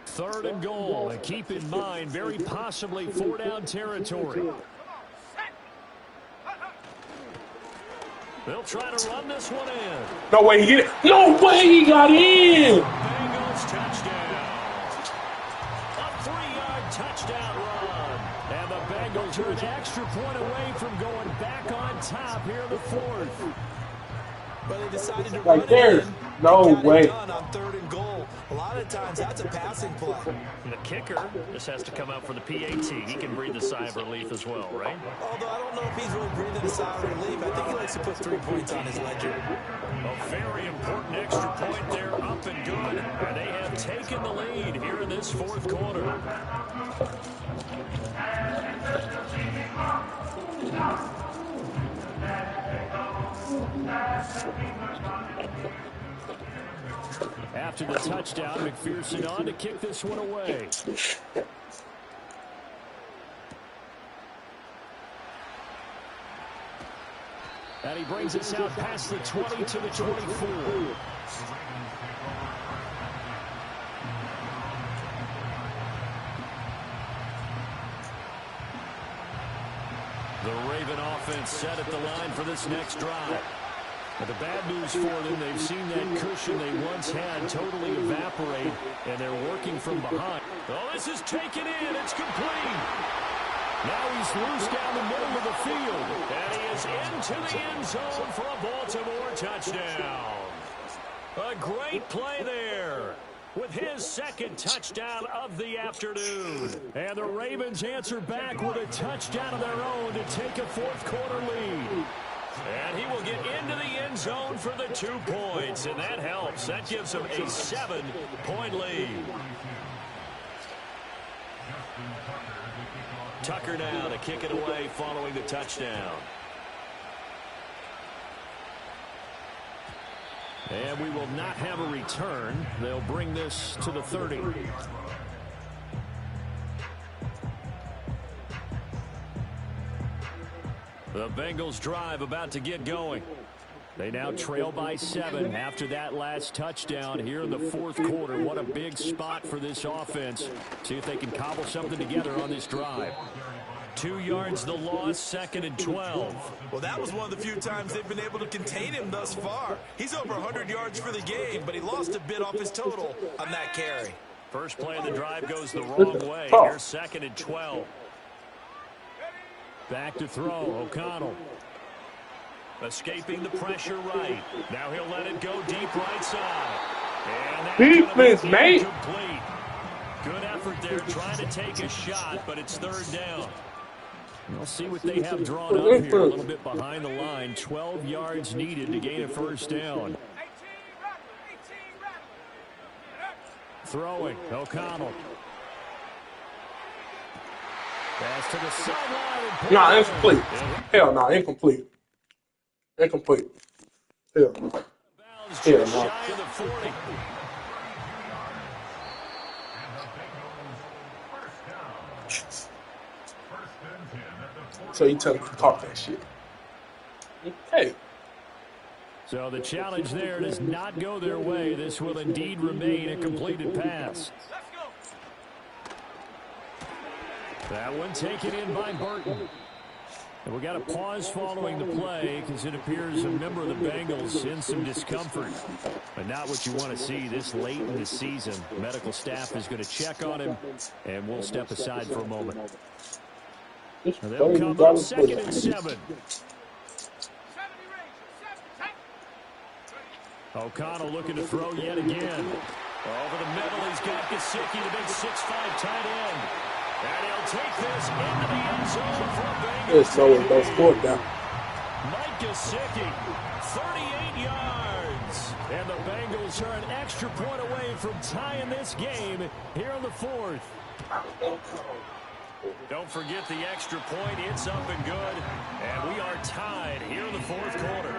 Third and goal, and keep in mind, very possibly 4-down territory. They'll try to run this one in. No way he get it. No way he got in. Bengals touchdown. A 3-yard touchdown run. And the Bengals are an extra point away from going back on top here in the 4th. But they decided to Right run there. it in. No way. Done on 3rd and goal. A lot of times that's a passing play. And the kicker just has to come out for the PAT. He can breathe a sigh of relief as well, right? Although I don't know if he's really breathing a sigh of relief. I think he likes to put 3 points on his ledger. A very important extra point there, up and good. And they have taken the lead here in this 4th quarter. After the touchdown, McPherson on to kick this one away. And he brings us out past the 20 to the 24. The Raven offense set at the line for this next drive. But the bad news for them, they've seen that cushion they once had totally evaporate, and they're working from behind. Oh, this is taken in. It's complete. Now he's loose down the middle of the field. And he is into the end zone for a Baltimore touchdown. A great play there with his 2nd touchdown of the afternoon. And the Ravens answer back with a touchdown of their own to take a 4th quarter lead. And he will get into the end zone for the 2 points, and that helps. That gives him a 7-point lead. Tucker now to kick it away following the touchdown. And we will not have a return. They'll bring this to the 30. The Bengals drive about to get going. They now trail by 7 after that last touchdown here in the 4th quarter. What a big spot for this offense. See if they can cobble something together on this drive. 2 yards the loss, 2nd and 12. Well, that was one of the few times they've been able to contain him thus far. He's over 100 yards for the game, but he lost a bit off his total on that carry. First play of the drive goes the wrong way. Here's 2nd and 12. Back to throw, O'Connell. Escaping the pressure right. Now he'll let it go deep right side. And Defense, mate. Complete. Good effort there trying to take a shot, but it's 3rd down. We'll see what they have drawn up here. A little bit behind the line. 12 yards needed to gain a 1st down. Throwing, O'Connell. Pass to the sideline. Nah, incomplete. Hell no, incomplete. Incomplete. Hell no. Hell no. So you tell him to talk that shit. Hey. So the challenge there does not go their way. This will indeed remain a completed pass. That one taken in by Burton. And we got a pause following the play because it appears a member of the Bengals in some discomfort. But not what you want to see this late in the season. Medical staff is going to check on him, and we'll step aside for a moment. They'll come up 2nd and 7. O'Connell looking to throw yet again. Over the middle, he's got Gesicki, the big 6'5" tight end. And he'll take this into the end zone for a Bengals. It's always those fourth down. Mike Gesicki, 38 yards. And the Bengals are an extra point away from tying this game here in the 4th. Don't forget the extra point. It's up and good. And we are tied here in the 4th quarter.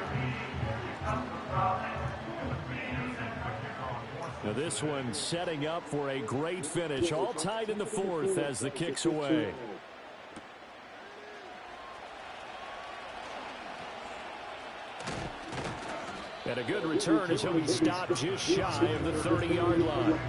Now this one setting up for a great finish. All tied in the 4th as the kick's away. And a good return as he'll be stopped just shy of the 30-yard line.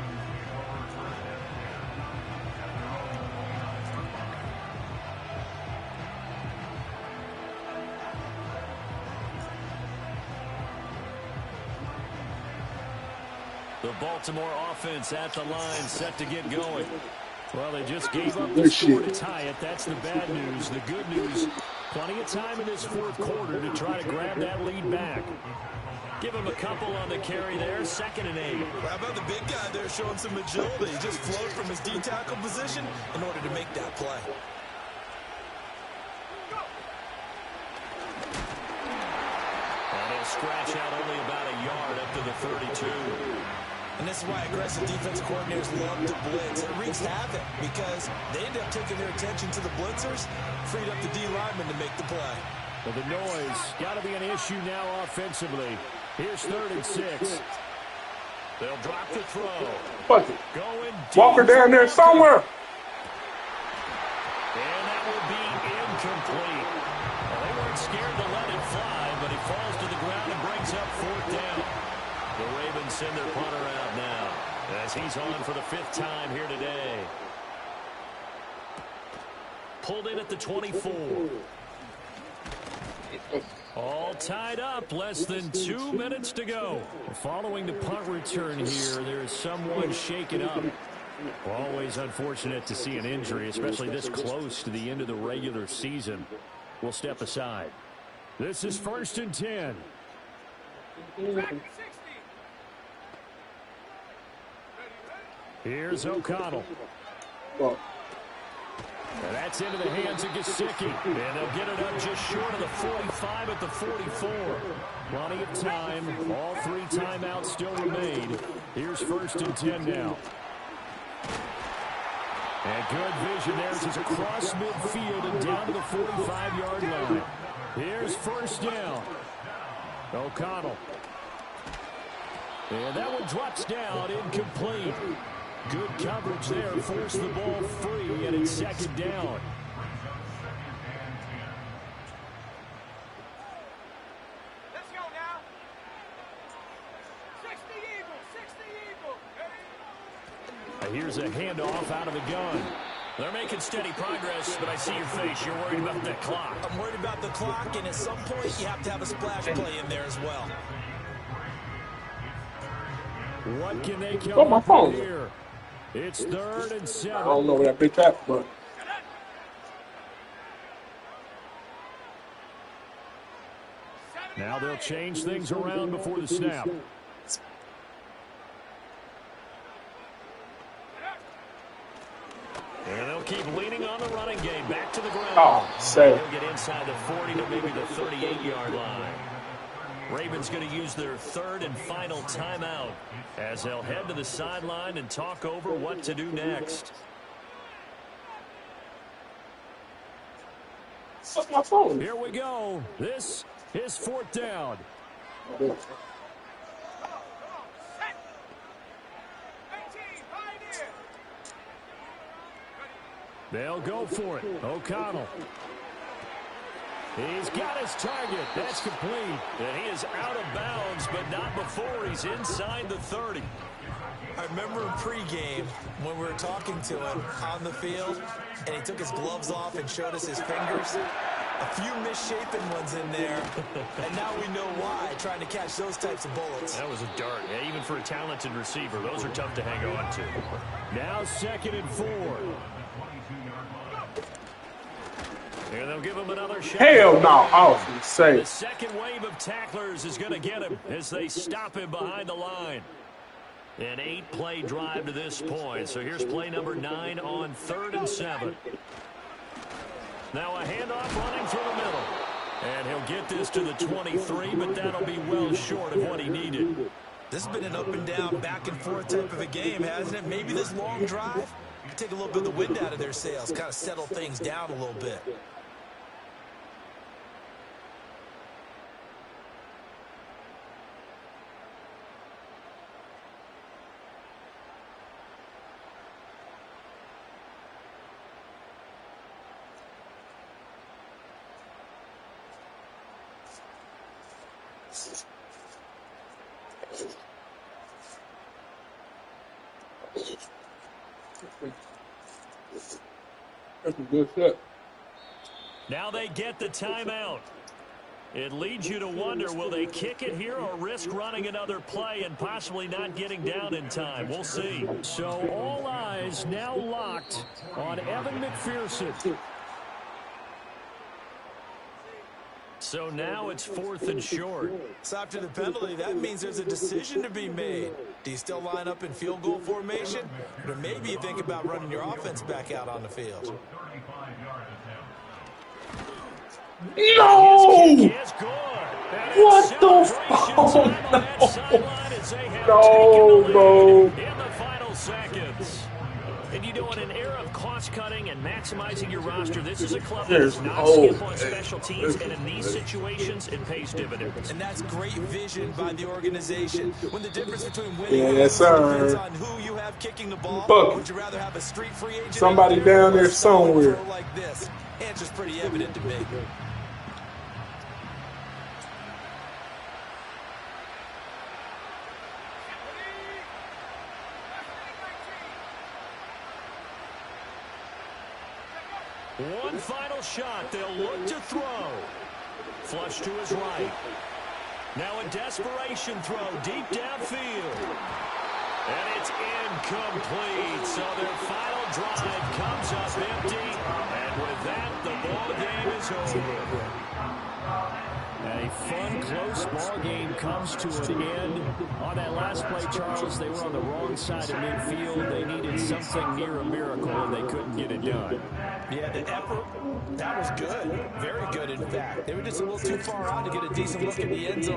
The Baltimore offense at the line, set to get going. Well, they just gave up the score to tie it. That's the bad news. The good news, plenty of time in this 4th quarter to try to grab that lead back. Give him a couple on the carry there, 2nd and 8. How about the big guy there showing some agility? He just flowed from his D-tackle position in order to make that play. And he'll scratch out only about a yard up to the 32. And this is why aggressive defense coordinators love to blitz. It wreaks havoc because they end up taking their attention to the blitzers, freed up the D lineman to make the play. Well, the noise got to be an issue now offensively. Here's 3rd and 6. They'll drop the throw. Fuck it. Going deep. Walker down there somewhere. And that will be incomplete. Well, they weren't scared to let it fly, but he falls to the ground and brings up 4th down. The Ravens send their punter out now as he's on for the 5th time here today. Pulled in at the 24. All tied up, less than 2 minutes to go. Following the punt return here, there is someone shaken up. Always unfortunate to see an injury, especially this close to the end of the regular season. We'll step aside. This is 1st and 10. Here's O'Connell. Well, And that's into the hands of Gesicki. And they'll get it up just short of the 45 at the 44. Plenty of time. All 3 timeouts still remain. Here's 1st and 10 now. And good vision there as he's across midfield and down to the 45-yard line. Here's 1st down. O'Connell. And that one drops down, incomplete. Good coverage there, forced the ball free, and it's 2nd down. Let's go now. 60 Eagle, 60 Eagle. Here's a handoff out of the gun. They're making steady progress, but I see your face. You're worried about that clock. I'm worried about the clock, and at some point you have to have a splash play in there as well. What can they come up with here? It's 3rd and 7. I don't know where that bitch at, but now they'll change things around before the snap. And they'll keep leaning on the running game. Back to the ground. oh, say They'll get inside the 40 to maybe the 38-yard line. Ravens going to use their 3rd and final timeout as they'll head to the sideline and talk over what to do next. What's my phone? Here we go. This is 4th down. Set. 18, Pioneer. They'll go for it. O'Connell. He's got his target. That's complete. And he is out of bounds, but not before he's inside the 30. I remember in pregame when we were talking to him on the field, and he took his gloves off and showed us his fingers. A few misshapen ones in there, and now we know why, trying to catch those types of bullets. That was a dart. Yeah, even for a talented receiver, those are tough to hang on to. Now 2nd and 4. And they'll give him another shot. Hell no. I was going to say. The second wave of tacklers is going to get him as they stop him behind the line. An 8-play drive to this point. So here's play number 9 on 3rd and 7. Now a handoff running through the middle. And he'll get this to the 23, but that'll be well short of what he needed. This has been an up and down, back and forth type of a game, hasn't it? Maybe this long drive can take a little bit of the wind out of their sails, kind of settle things down a little bit. That's a good shot. Now they get the timeout. It leads you to wonder, will they kick it here or risk running another play and possibly not getting down in time? We'll see. So all eyes now locked on Evan McPherson. So now it's 4th and short. So after the penalty, that means there's a decision to be made. Do you still line up in field goal formation? Or maybe you think about running your offense back out on the field. No! Yes, good. What the fuck? No, bro. In the final seconds. And you know, in an era of cost-cutting and maximizing your roster, this is a club that does not skip on special teams, and in these situations, it pays dividends. And that's great vision by the organization. When the difference between winning and Yes, losing sir. depends on who you have kicking the ball, Fuck. would you rather have a street free agent Somebody out there down there or someone somewhere. pro like this? Answer's pretty evident to me. One final shot. They'll look to throw. Flush to his right. Now a desperation throw deep downfield. And it's incomplete. So their final drive comes up empty. And with that, the ball game is over. A fun, close ball game comes to an end. On that last play, Charles, they were on the wrong side of midfield. They needed something near a miracle, and they couldn't get it done. Yeah, the effort, that was good. Very good, in fact. They were just a little too far out to get a decent look at the end zone.